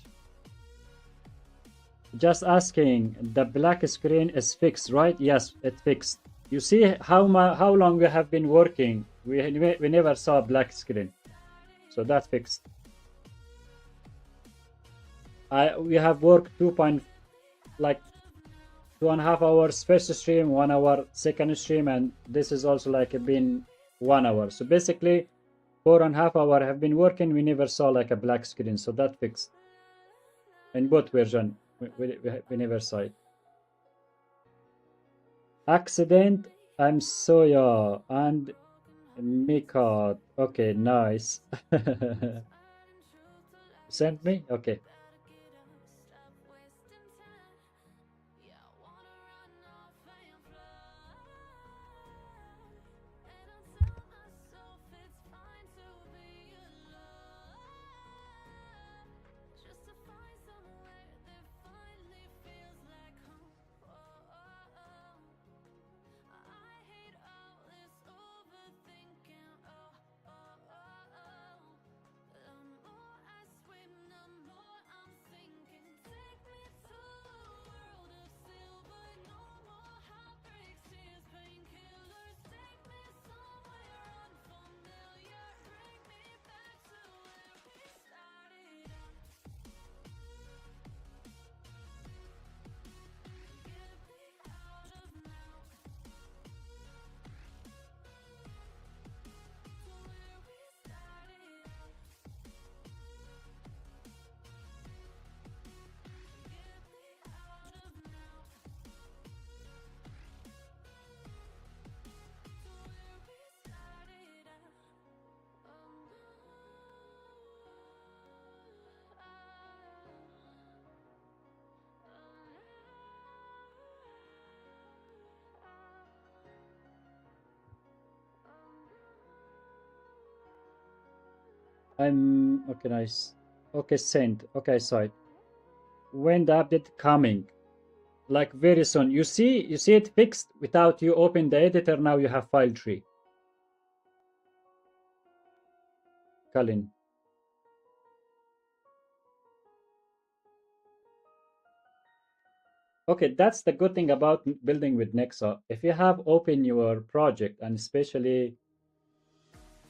Just asking, the black screen is fixed, right? Yes, it's fixed. You see how long we have been working. We never saw a black screen, so that's fixed. We have worked like 2.5 hours first stream, 1 hour second stream, and this is also like been 1 hour. So basically, 4.5 hours have been working. We never saw like a black screen, so that fixed in both version. We never saw it. Accident. I'm Soya and Mika. Okay, nice. Sent me? Okay. I'm okay, nice. Okay, sent. Okay, I saw it. When the update coming? Like very soon. You see it fixed without you open the editor. Now you have file tree. Colin. Okay, that's the good thing about building with Nexa. If you have open your project, and especially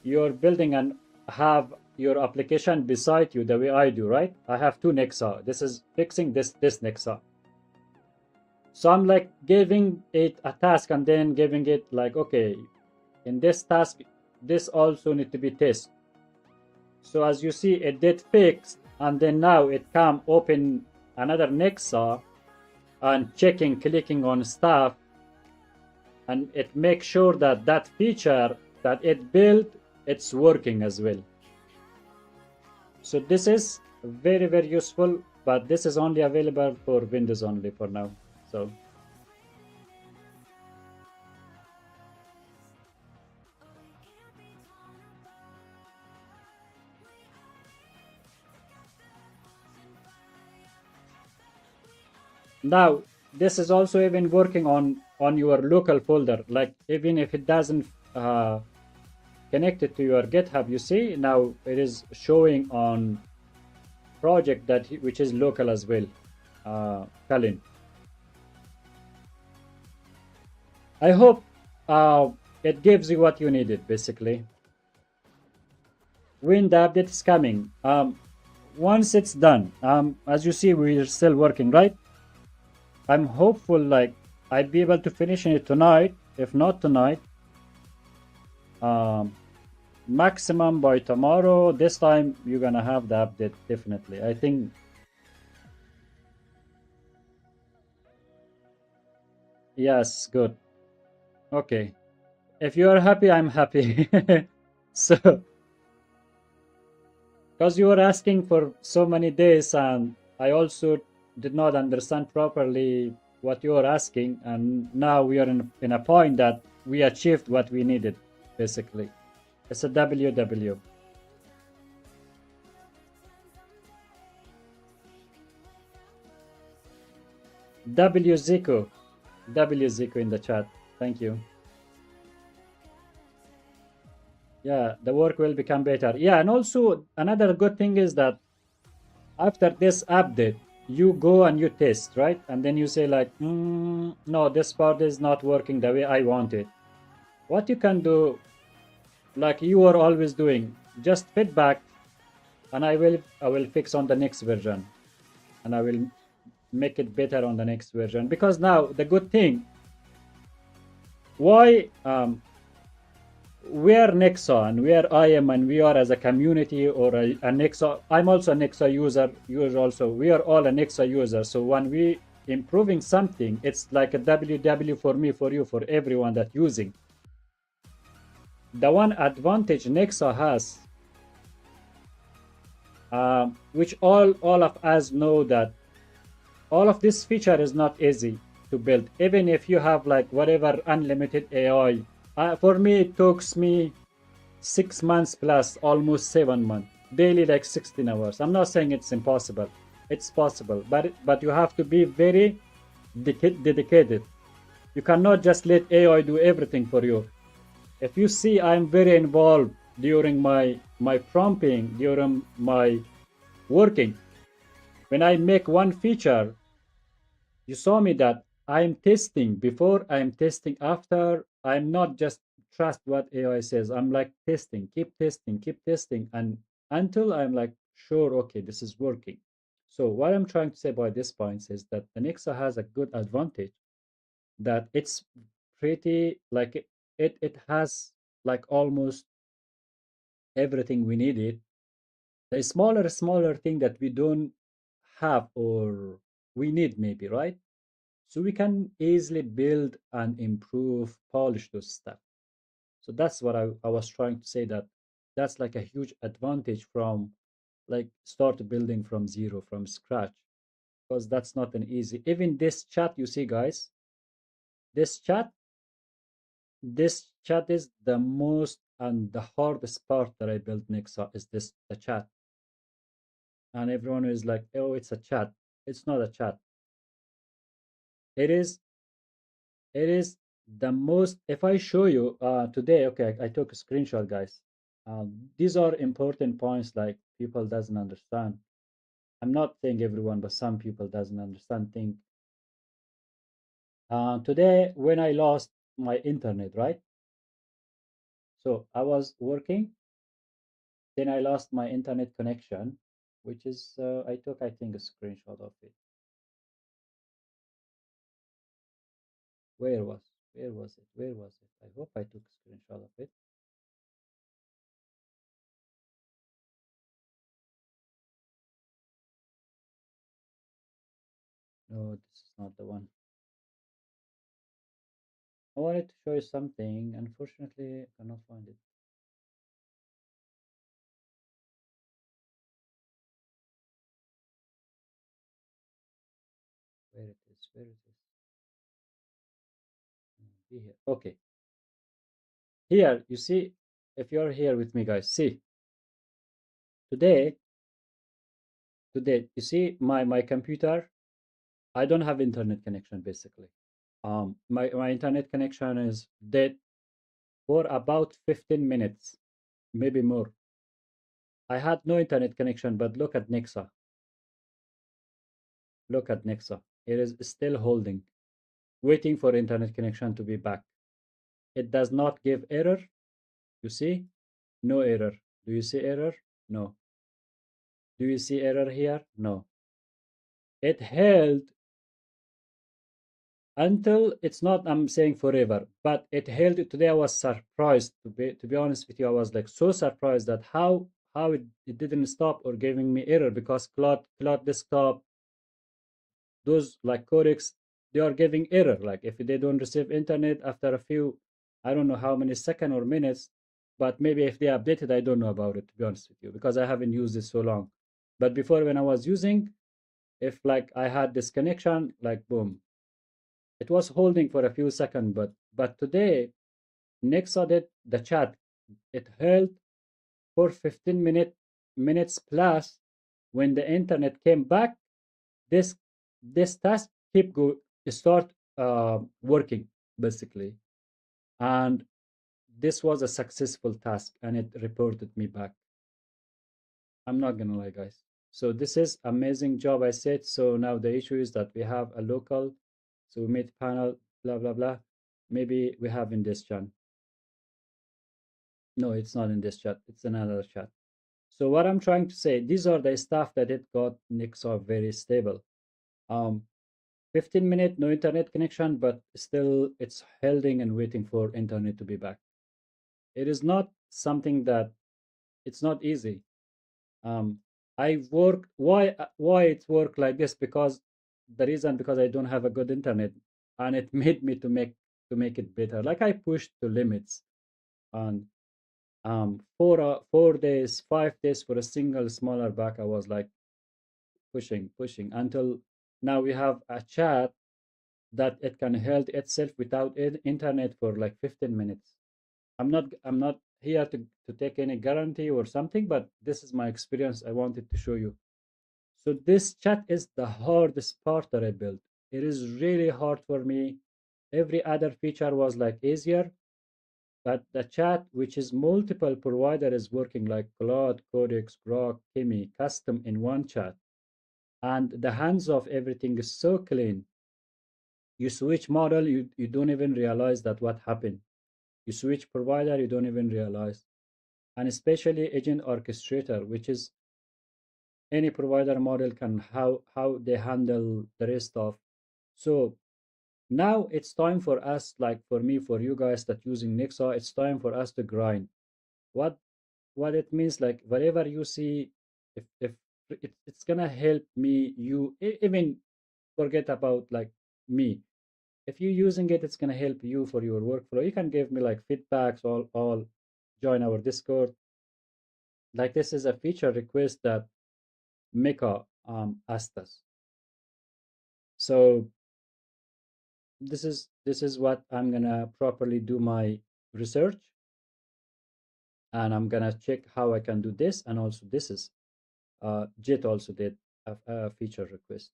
you're building and have your application beside you the way I do, right? I have two Nexa. This is fixing this Nexa. So I'm like giving it a task and then giving it like, okay, in this task, this also need to be tested. So as you see, it did fix, and then now it come open another Nexa and checking, clicking on stuff, and it makes sure that that feature that it built, it's working as well. So this is very, very useful, but this is only available for Windows only for now. So now this is also even working on your local folder, like even if it doesn't connect it to your GitHub, you see now it is showing on project that which is local as well. Colin, I hope it gives you what you needed basically. When the update is coming, once it's done, as you see, we're still working, right? I'm hopeful like I'd be able to finish it tonight. If not tonight, maximum by tomorrow. This time you're gonna have the update definitely. I think. Yes, good. Okay. If you are happy, I'm happy. So, because you were asking for so many days, and I also did not understand properly what you were asking, and now we are in a point that we achieved what we needed, basically. It's a WW. W Zico. W Zico in the chat. Thank you. Yeah, the work will become better. Yeah, and also another good thing is that after this update, you go and you test, right? And then you say like, no, this part is not working the way I want it. What you can do, like you are always doing, just feedback, and I will fix on the next version, and I will make it better on the next version. Because now the good thing, why we are Nexa and we are IM and we are as a community or a Nexa. I'm also a Nexa user also. We are all a Nexa user. So when we improving something, it's like a WW for me, for you, for everyone that using. The one advantage Nexa has, which all of us know, that all of this feature is not easy to build. Even if you have like whatever unlimited AI, for me it takes me 6 months plus, almost 7 months, daily like 16 hours. I'm not saying it's impossible. It's possible, but you have to be very dedicated. You cannot just let AI do everything for you. If you see, I'm very involved during my prompting, during my working. When I make one feature, you saw me that I'm testing before, I'm testing after. I'm not just trust what AI says. I'm like testing, keep testing, and until I'm like sure, okay, this is working. So what I'm trying to say by this point is that the Nexa has a good advantage, that it's pretty like it has like almost everything we needed. The smaller thing that we don't have or we need maybe, right? So we can easily build and improve, polish those stuff. So that's what I was trying to say, that that's like a huge advantage from like start building from zero, from scratch, because that's not an easy. Even this chat you see, guys, this chat, this chat is the most and the hardest part that I built Nexa is this the chat. And everyone is like, oh, it's a chat. It's not a chat. It is It is the most, if I show you today, okay, I took a screenshot, guys. These are important points like people doesn't understand. I'm not saying everyone, but some people doesn't understand thing. Today, when I lost my internet, right? So I was working, then I lost my internet connection, which is, I took, I think, a screenshot of it. Where was, where was it? Where was it? I hope I took a screenshot of it. No, this is not the one. I wanted to show you something. Unfortunately, I cannot find it. Where it is? Where it is? Be here. Okay. Here, you see, if you're here with me, guys, see, today, you see my computer, I don't have internet connection basically. My internet connection is dead for about 15 minutes, maybe more. I had no internet connection, but look at Nexa. Look at Nexa. It is still holding, waiting for internet connection to be back. It does not give error. You see? No error. Do you see error? No. Do you see error here? No. It held until, it's not, I'm saying forever, but it held. Today I was surprised, to be honest with you. I was like so surprised that how it didn't stop or giving me error, because cloud desktop, those like codecs, they are giving error. Like if they don't receive internet after a few, I don't know how many seconds or minutes, but maybe if they updated, I don't know about it, to be honest with you, because I haven't used it so long. But before, when I was using, if like I had this connection, like boom, it was holding for a few seconds. But today, Nexa did the chat, it held for 15 minutes plus. When the internet came back, this this task keep go start working basically, and this was a successful task, and it reported me back. I'm not gonna lie, guys. So this is amazing job I said. So now the issue is that we have a local, so we made panel, blah, blah, blah. Maybe we have in this chat. No, it's not in this chat. It's another chat. So what I'm trying to say, these are the stuff that it got Nexa very stable. 15-minute no internet connection, but still it's holding and waiting for internet to be back. It is not something that it's not easy. I work why it worked like this, because the reason because I don't have a good internet, and it made me to make it better. Like I pushed to limits, and 4 days, 5 days for a single smaller back. I was like pushing until now we have a chat that it can hold itself without internet for like 15 minutes. I'm not here to take any guarantee or something, but this is my experience. I wanted to show you. So this chat is the hardest part that I built. It is really hard for me. Every other feature was like easier, but the chat, which is multiple provider, is working like Claude, Codex, Grok, Kimi, custom in one chat. And the hands of everything is so clean. You switch model, you don't even realize that what happened. You switch provider, you don't even realize. And especially agent orchestrator, which is any provider model can how they handle the rest of. So now it's time for us, like for me, for you guys that using Nexa, it's time for us to grind. What what it means, like whatever you see, if it's gonna help me, you even forget about like me. If you're using it, it's gonna help you for your workflow. You can give me like feedbacks, all join our Discord. Like this is a feature request that Mika asked us. So this is what I'm gonna properly do my research, and I'm gonna check how I can do this. And also this is Jet also did a feature request.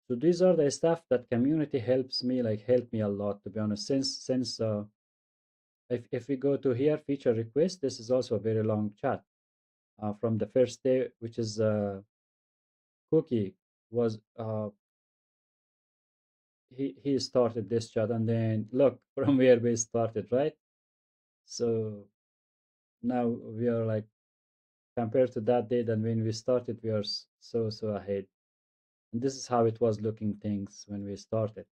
So these are the stuff that community helps me, like help me a lot, to be honest. Since if we go to here feature request, this is also a very long chat from the first day, which is Cookie was he started this chat, and then look from where we started, right? So now we are like, compared to that date and when we started, we are so ahead. And this is how it was looking things when we started.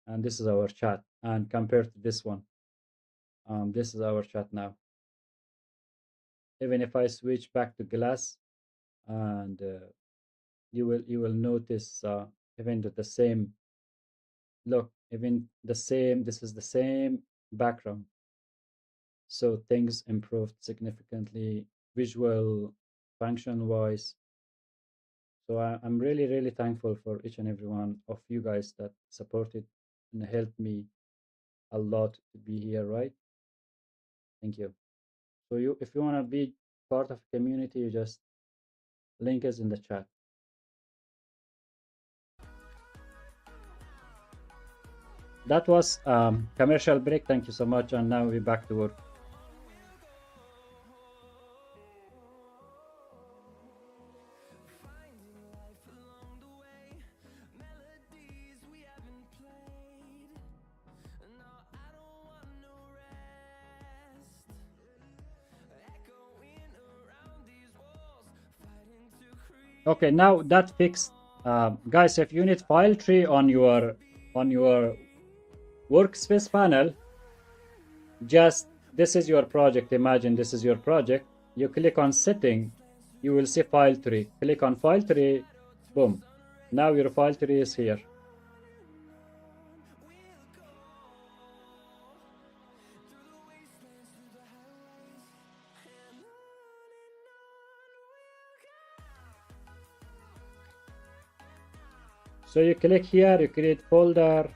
And this is our chat. And compared to this one, this is our chat now. Even if I switch back to glass, and you will notice even the same look, even the same. This is the same background. So things improved significantly, visual, function wise. So I'm really, really thankful for each and every one of you guys that supported and helped me a lot to be here, right? Thank you. So if you want to be part of a community, you just link is in the chat. That was commercial break. Thank you so much. And now we're back to work. Okay, now that fixed. Guys, if you need file tree on your workspace panel, just this is your project. Imagine this is your project. You click on setting, you will see file tree. Click on file tree, boom. Now your file tree is here. So you click here, you create folder,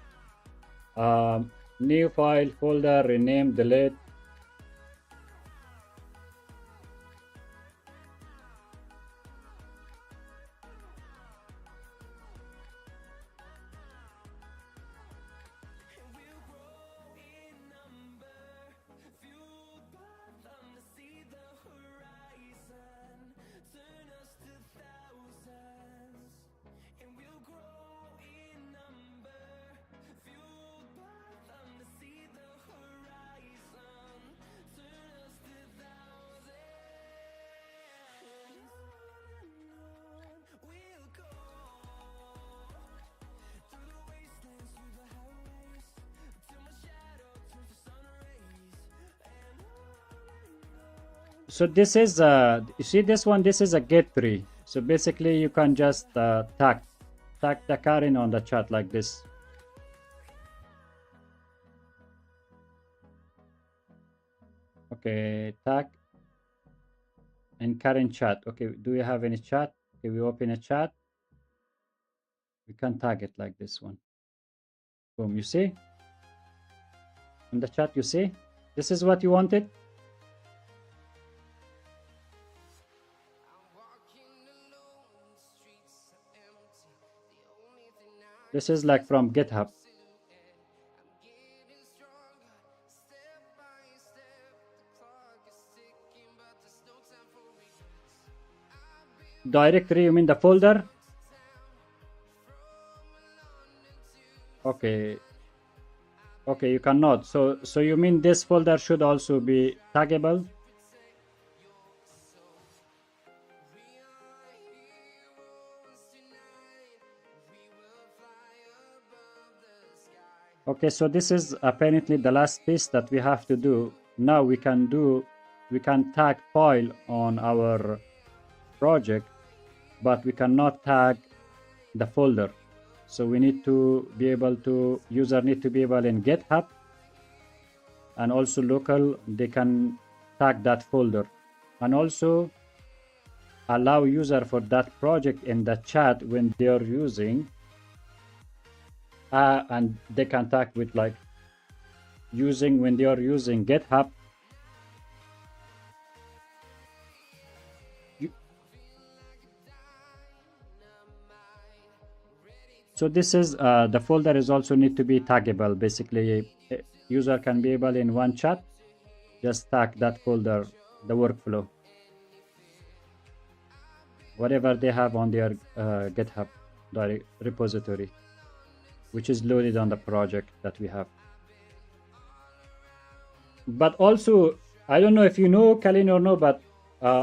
new file, folder, rename, delete. So this is you see this one, this is a get tree. So basically you can just tag the Karen on the chat like this. Okay, tag and Karen chat. Okay, do we have any chat? Okay, we open a chat. We can tag it like this one. Boom, you see? In the chat, you see? This is what you wanted? This is like from GitHub. Directory, you mean the folder? Okay. Okay, you cannot. So you mean this folder should also be taggable? Okay, so this is apparently the last piece that we have to do. Now we can tag file on our project, but we cannot tag the folder. So we need to be able to, user need to be able in GitHub and also local, they can tag that folder and also allow user for that project in the chat when they are using and they can tag with like using when they are using GitHub. So this is the folder is also need to be taggable. Basically, user can be able in one chat just tag that folder, the workflow, whatever they have on their GitHub repository, which is loaded on the project that we have. But also, I don't know if you know, Kalin, or no, but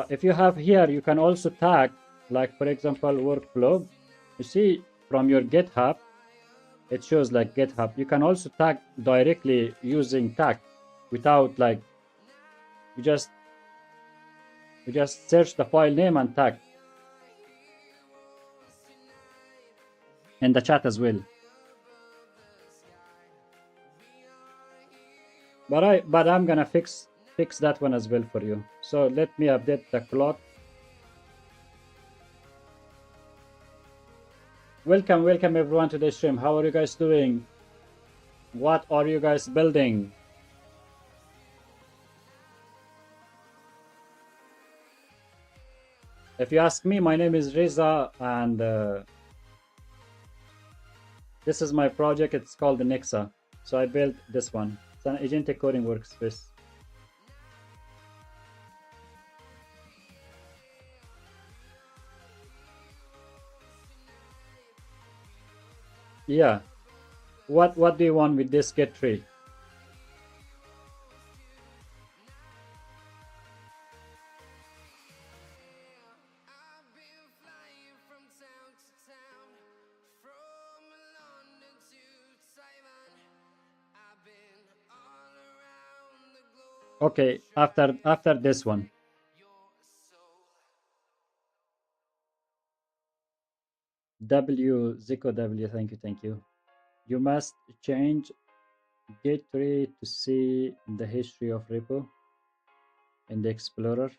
if you have here, you can also tag, like for example, workflow. You see from your GitHub, it shows like GitHub. You can also tag directly using tag without like, you just search the file name and tag in the chat as well. But I'm gonna fix that one as well for you. So let me update the clock. Welcome everyone to the stream. How are you guys doing? What are you guys building? If you ask me, my name is Reza and this is my project. It's called the Nexa. So I built this one. It's an agentic coding workspace. Yeah. What do you want with this get tree? Okay, after this one. Zico W, thank you. You must change get tree to see the history of repo in the Explorer.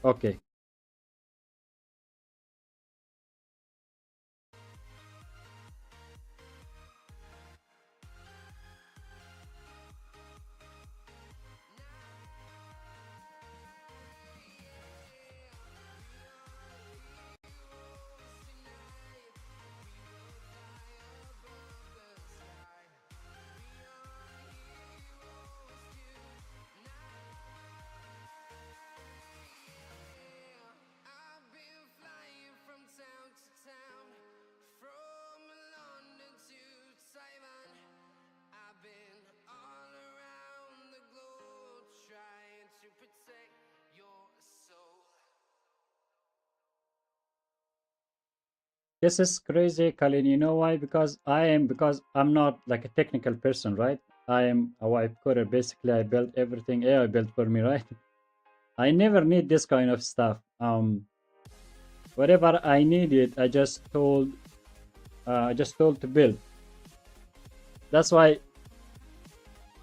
Okay. This is crazy, Colin. You know why? Because I'm not like a technical person, right? I am a wife coder. Basically, I built everything AI built for me, right? I never need this kind of stuff. Whatever I needed, I just told to build. That's why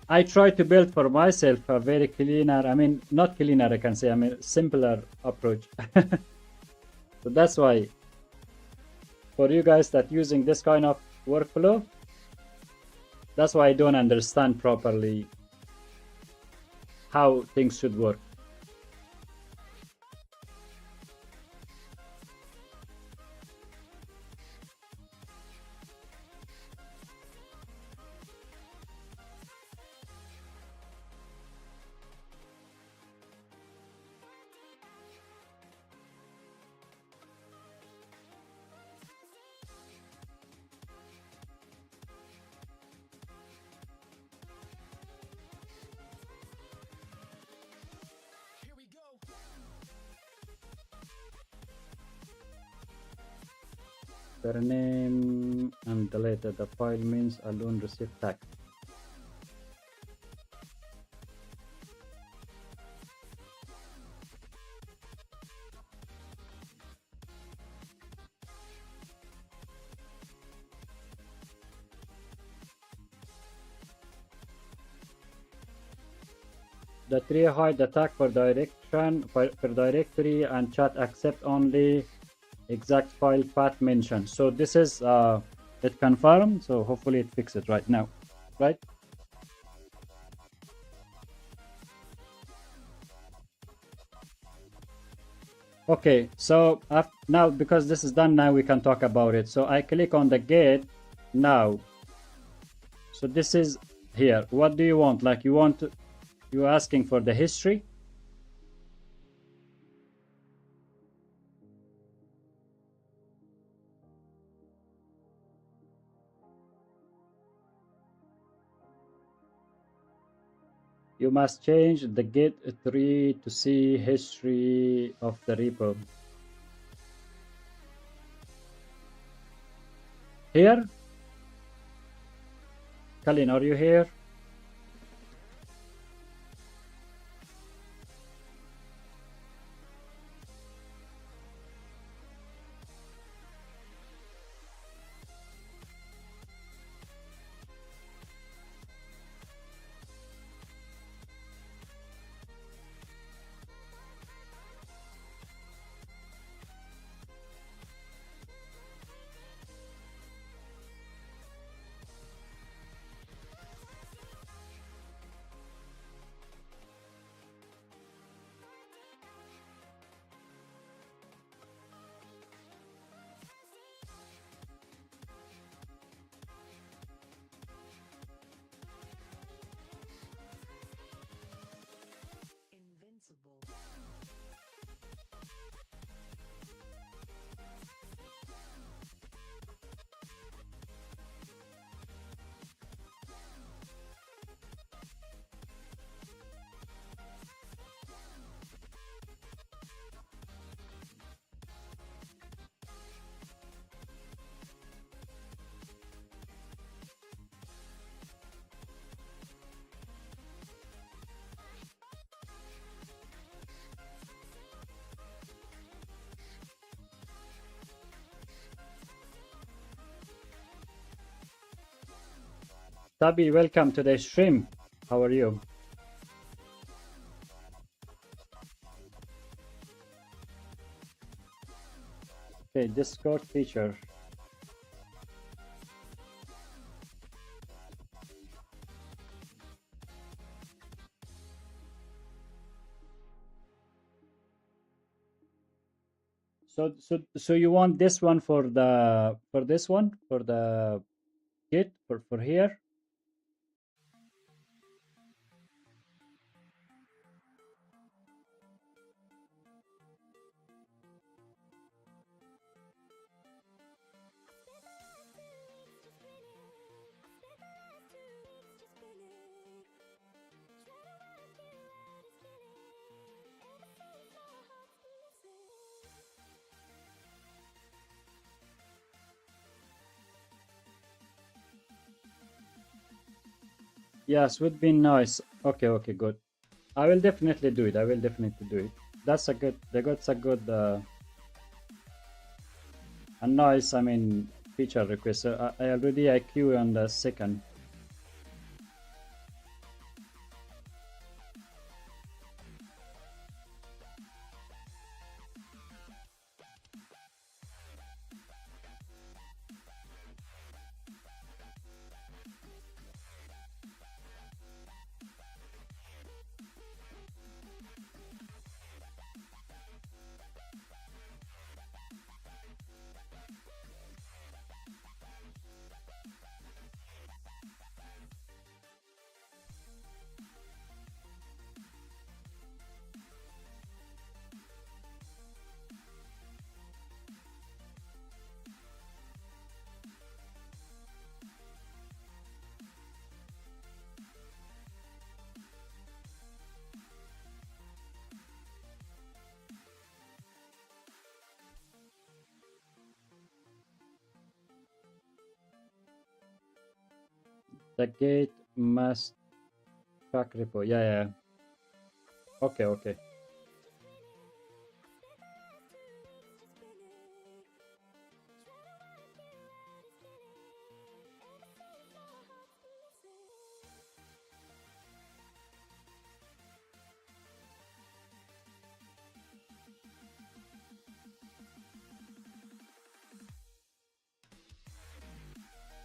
I try to build for myself a very cleaner. I mean, not cleaner. I can say. I mean, simpler approach. So that's why for you guys that using this kind of workflow, that's why I don't understand properly how things should work. The name and deleted the file means alone receive tag. The tree hide the tag for direction for directory and chat accept only exact file path mentioned. So this is it confirmed. So hopefully it fixes it right now, right? Okay, so now because this is done, now we can talk about it. So I click on the gate now. So this is here. What do you want? Like you're asking for the history. You must change the git tree to see history of the repo. Here? Colin, are you here? Tabi, welcome to the stream. How are you? Okay, Discord feature. So you want this one for this one for the git for here? Yes, would be nice. Okay, okay, good. I will definitely do it. I will definitely do it. That's a good. That's a good. A nice. I mean, feature request. So I already I queue on the second. The gate must track repo. Yeah, yeah. Okay, okay.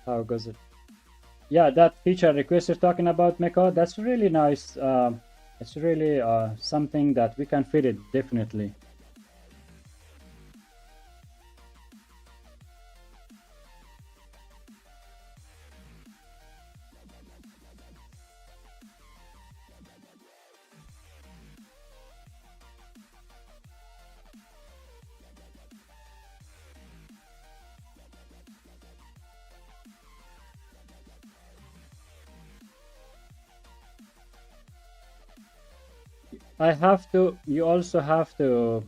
How goes it? Yeah, that feature request you're talking about, Meko, that's really nice. It's really something that we can fit it definitely. I have to. You also have to.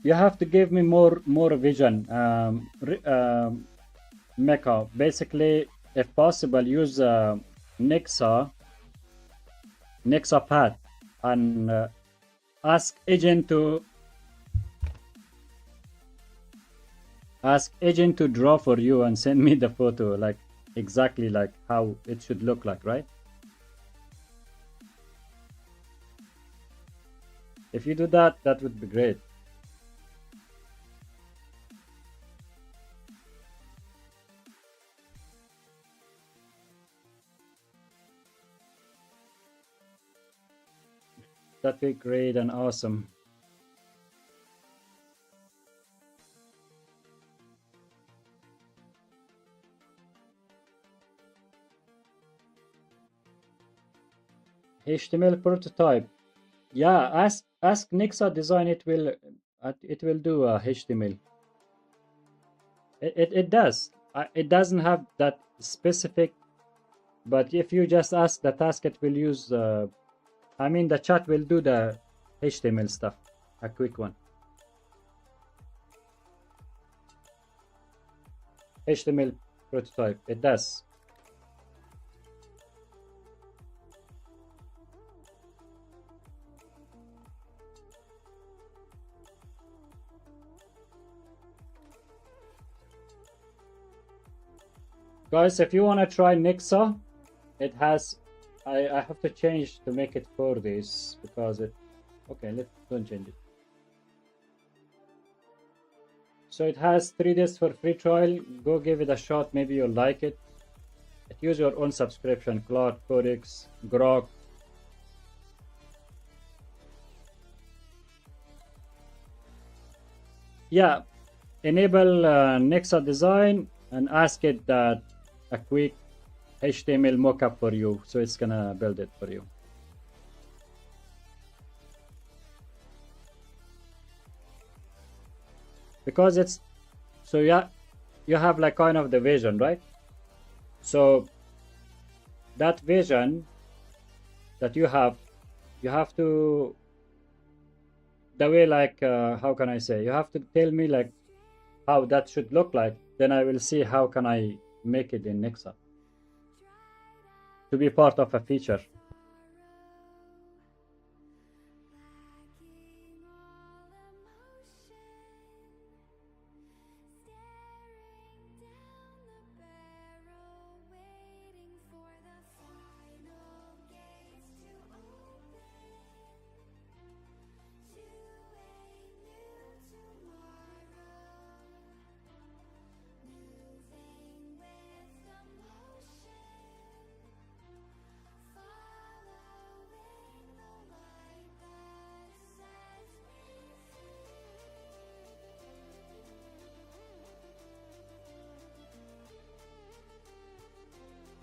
You have to give me more vision. Mecha. Basically, if possible, use Nexa Pad, and ask agent to draw for you and send me the photo, like exactly like how it should look like, right? If you do that, that would be great. That'd be great and awesome. HTML prototype. Yeah, ask Nexa design. It will do HTML. It does. It doesn't have that specific, but if you just ask the task, it will use. I mean, the chat will do the HTML stuff. A quick one. HTML prototype. It does. Guys, if you want to try Nexa, it has. I have to change to make it 4 days because it. Okay, don't change it. So it has 3 days for free trial. Go give it a shot. Maybe you'll like it. Use your own subscription, Cloud, Codex, Grok. Yeah, enable Nexa design and ask it that a quick HTML mockup for you. So it's gonna build it for you. Because it's so yeah, you have like kind of the vision, right? So that vision that you have, you have to, the way like, how can I say, you have to tell me like how that should look like, then I will see how can I make it in Nexa to be part of a feature.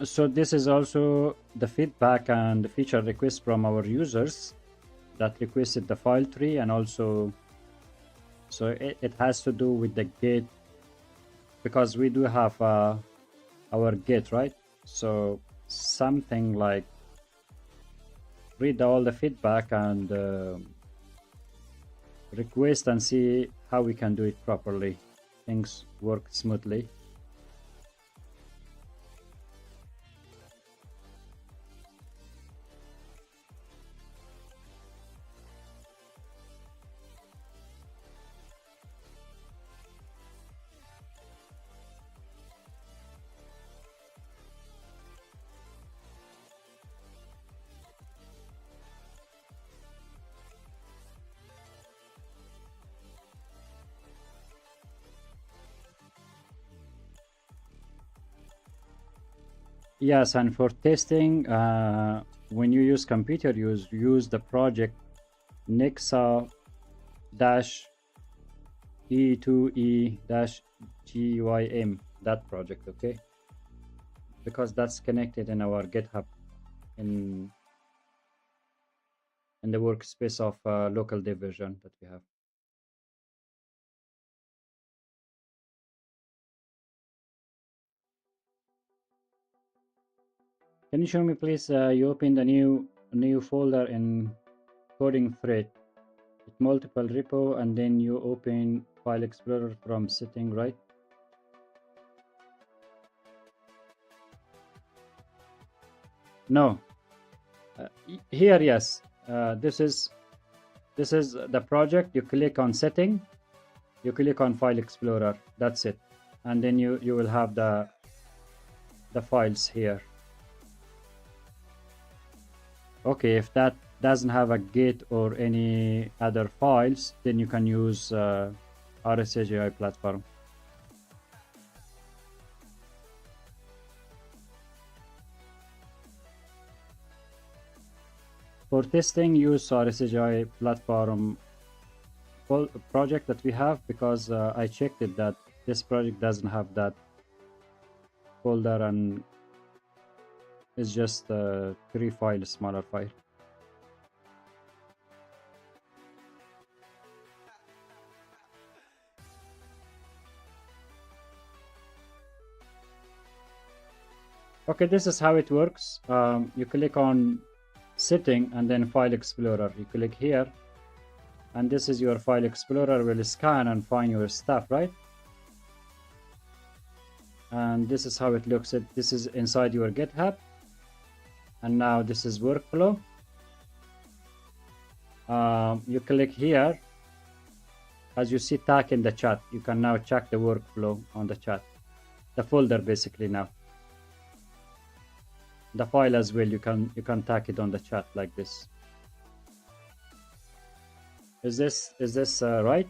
So this is also the feedback and the feature request from our users that requested the file tree, and also so it has to do with the gate, because we do have our gate, right? So something like read all the feedback and request and see how we can do it properly, things work smoothly. Yes, and for testing, when you use computer, use the project Nexa dash E2E dash GYM, that project, okay? Because that's connected in our GitHub in the workspace of local dev version that we have. Can you show me, please? You opened a new folder in coding thread with multiple repo, and then you open File Explorer from setting, right? No. Here, yes. This is the project. You click on setting, you click on File Explorer. That's it, and then you will have the files here. Okay, if that doesn't have a gate or any other files, then you can use rshai platform. For testing, use rshai platform project that we have, because I checked it that this project doesn't have that folder, and it's just 3 files, smaller file. Okay, this is how it works. You click on setting and then File Explorer. You click here, and this is your File Explorer. Will scan and find your stuff, right? And this is how it looks. This is inside your GitHub, and now this is workflow. You click here. As you see tag in the chat, you can now check the workflow on the chat, the folder basically. Now the file as well, you can tag it on the chat like this. Is this right?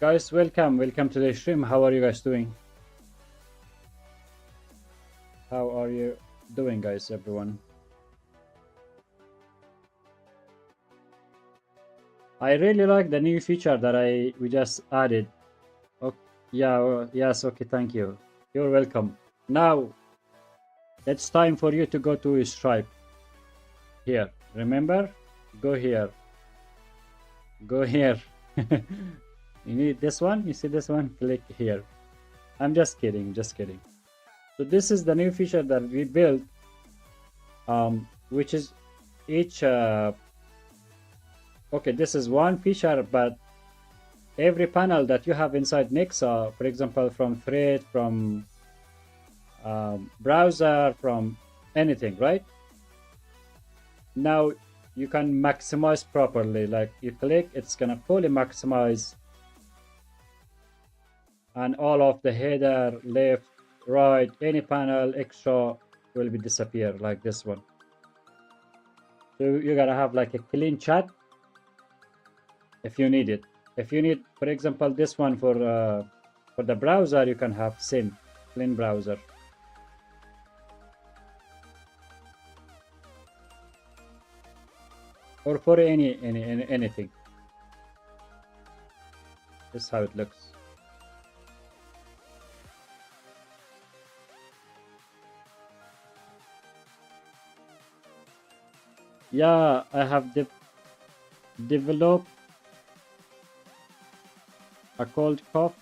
Guys, welcome to the stream. How are you guys doing? How are you doing, guys, everyone? I really like the new feature that we just added. Okay, yeah, yes, okay, thank you. You're welcome. Now it's time for you to go to Stripe. Here, remember? Go here. Go here. You need this one? You see this one? Click here. I'm just kidding, just kidding. So this is the new feature that we built, which is each okay, this is one feature, but every panel that you have inside Nexa, for example, from thread, from browser, from anything, right? Now you can maximize properly. Like you click, it's gonna fully maximize, and all of the header, left, right, any panel extra will be disappear like this one. So you're gonna have like a clean chat if you need it. If you need, for example, this one for the browser, you can have same clean browser. Or for anything. This is how it looks. Yeah, I have developed a cold cough.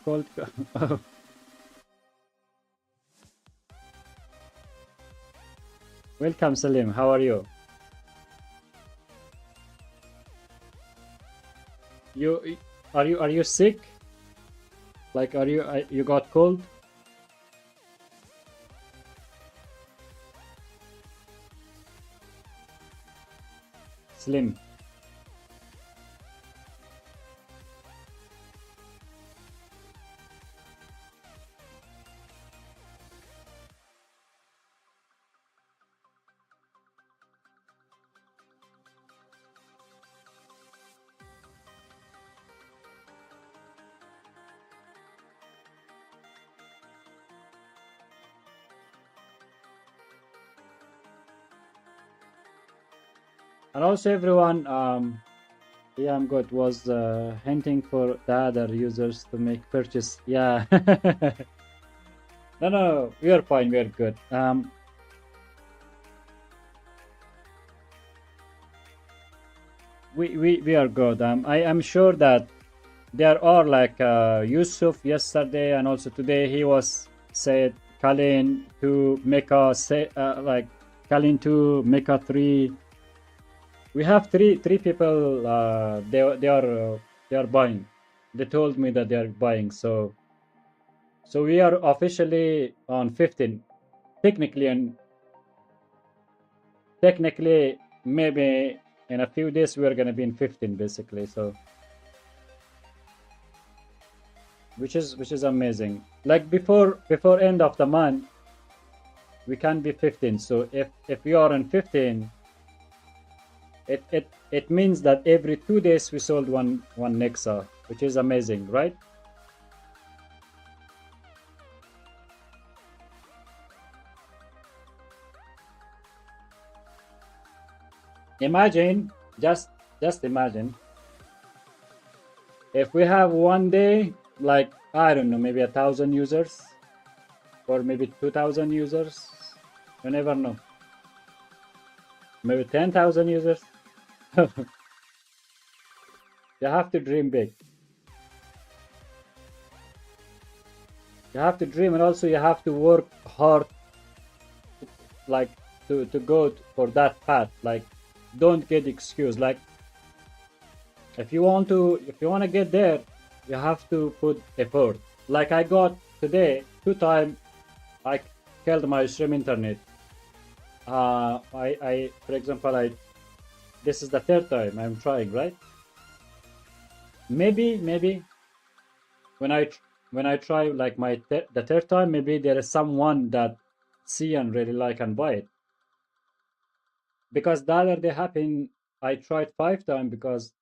Welcome, Salim. How are you? You are you sick? Like, are you got cold? Slim. And also everyone, yeah, I'm good. Was hinting for the other users to make purchase. Yeah. No, we are fine. We are good. We are good. I am sure that there are like Yusuf yesterday and also today. He was said Kalin to make a say like Kalin to make a 3. We have three people. They are buying. They told me that they are buying. So we are officially on 15. Technically, and technically, maybe in a few days we are gonna be in 15 basically. So which is amazing. Like before end of the month, we can be 15. So if we are in 15, it means that every 2 days we sold one Nexa, which is amazing, right? Imagine, just imagine if we have one day, like I don't know, maybe 1,000 users or maybe 2,000 users. You never know. Maybe 10,000 users. You have to dream big. You have to dream, and also you have to work hard, like to go for that path. Like, don't get excused. Like, if you want to get there, you have to put effort. Like I got today 2 times. I killed my stream internet. I for example, this is the 3rd time I'm trying, right? Maybe when I try like the 3rd time, maybe there is someone that see and really like and buy it. Because the other day happened, I tried 5 times because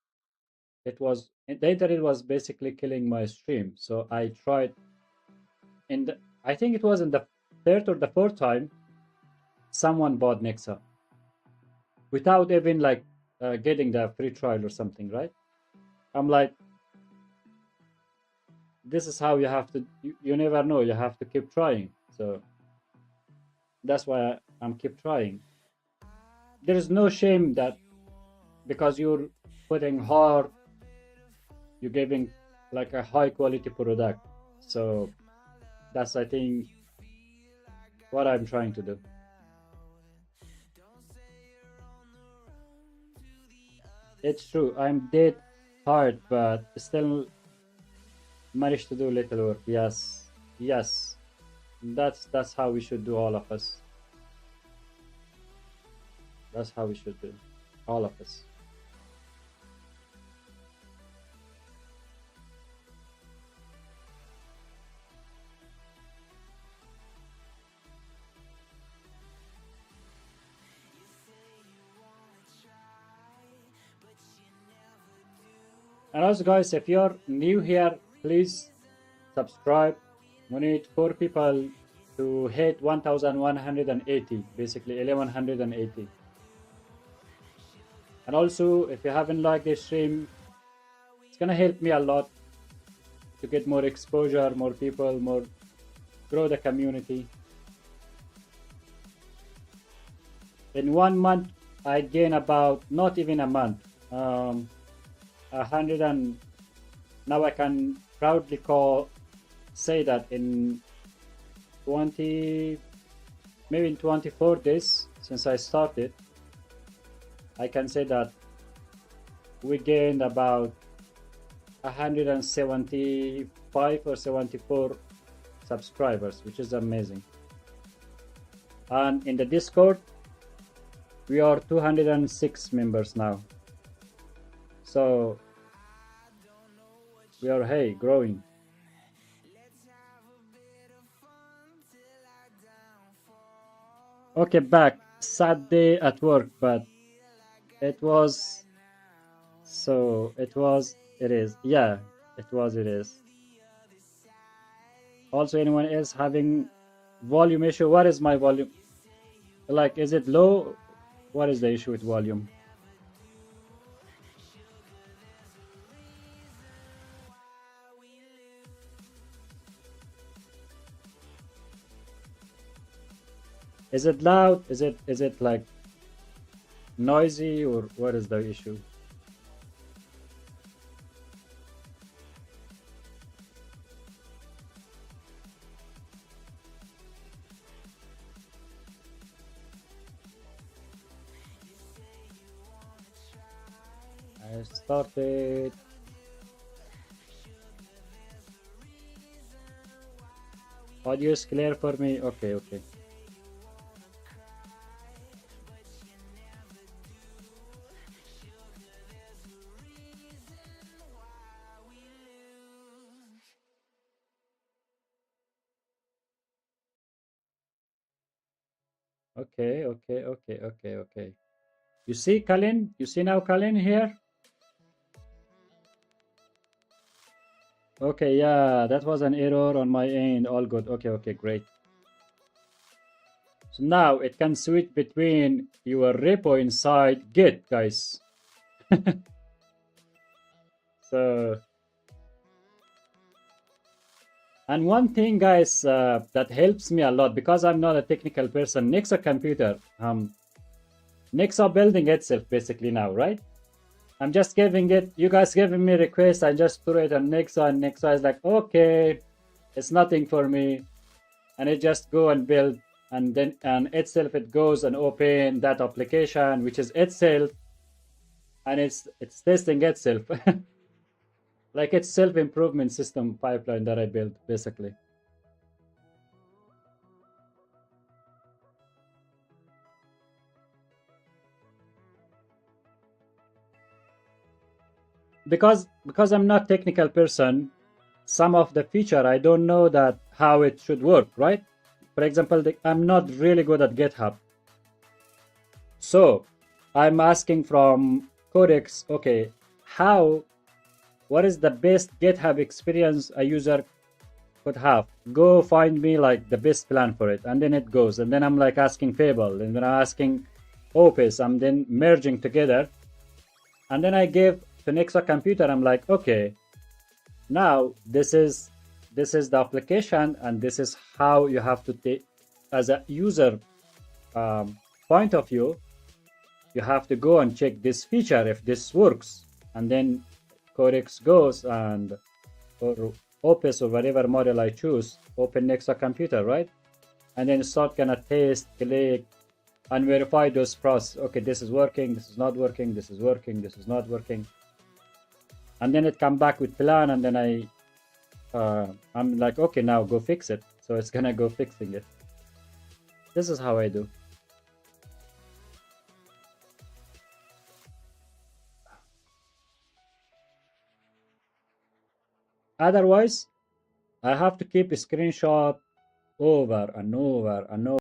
the internet was basically killing my stream. So I tried, and I think it was in the 3rd or the 4th time, someone bought Nexa without even like getting the free trial or something, right? I'm like, this is how you have to, you never know, you have to keep trying. So that's why I'm keep trying. There is no shame that because you're putting hard, you're giving like a high quality product. So that's, I think, what I'm trying to do. It's true, I'm dead hard, but still managed to do little work. Yes, yes, that's how we should do, all of us. That's how we should do, all of us. And also, guys, if you're new here, please subscribe. We need 4 people to hit 1180, basically 1180. And also, if you haven't liked this stream, it's gonna help me a lot to get more exposure, more people, more grow the community. In 1 month, I gain about, not even a month, 100, and now I can proudly say that in 20, maybe in 24 days since I started, I can say that we gained about 175 or 74 subscribers, which is amazing. And in the Discord, we are 206 members now. So we are, hey, growing. Okay, back. Sad day at work, but it was, so it was, it is. Yeah, it was, it is. Also, anyone else having volume issue? What is my volume? Like, is it low? What is the issue with volume? Is it loud? Is it like noisy, or what is the issue? I started. Audio is clear for me. Okay, okay. Okay, okay, okay, okay, okay. You see, Colin? You see now, Colin, here? Okay, yeah, that was an error on my end. All good. Okay, okay, great. So now it can switch between your repo inside Git, guys. So, and one thing, guys, that helps me a lot, because I'm not a technical person, Nexa computer, Nexa building itself basically now, right? I'm just giving it, you guys giving me requests, I just throw it on Nexa, and Nexa is like, okay, it's nothing for me. And it just go and build, and then and itself it goes and open that application, which is itself, and it's testing itself. Like, it's self-improvement system pipeline that I built basically. Because I'm not technical person, some of the feature I don't know that how it should work, right? For example, I'm not really good at GitHub. So I'm asking from Codex, okay, what is the best GitHub experience a user could have? Go find me like the best plan for it. And then it goes. And then I'm like asking Fable, and then I'm asking Opus. I'm then merging together. And then I give to Nexa computer, I'm like, okay, now this is the application, and this is how you have to take, as a user point of view, you have to go and check this feature if this works, and then Codex goes and, or Opus or whatever model I choose, open Nexa computer, right? And then start gonna test, click, and verify those processes. Okay, this is working, this is not working, this is working, this is not working. And then it come back with plan, and then I'm like, okay, now go fix it. So it's gonna go fixing it. This is how I do. Otherwise, I have to keep a screenshot over and over and over.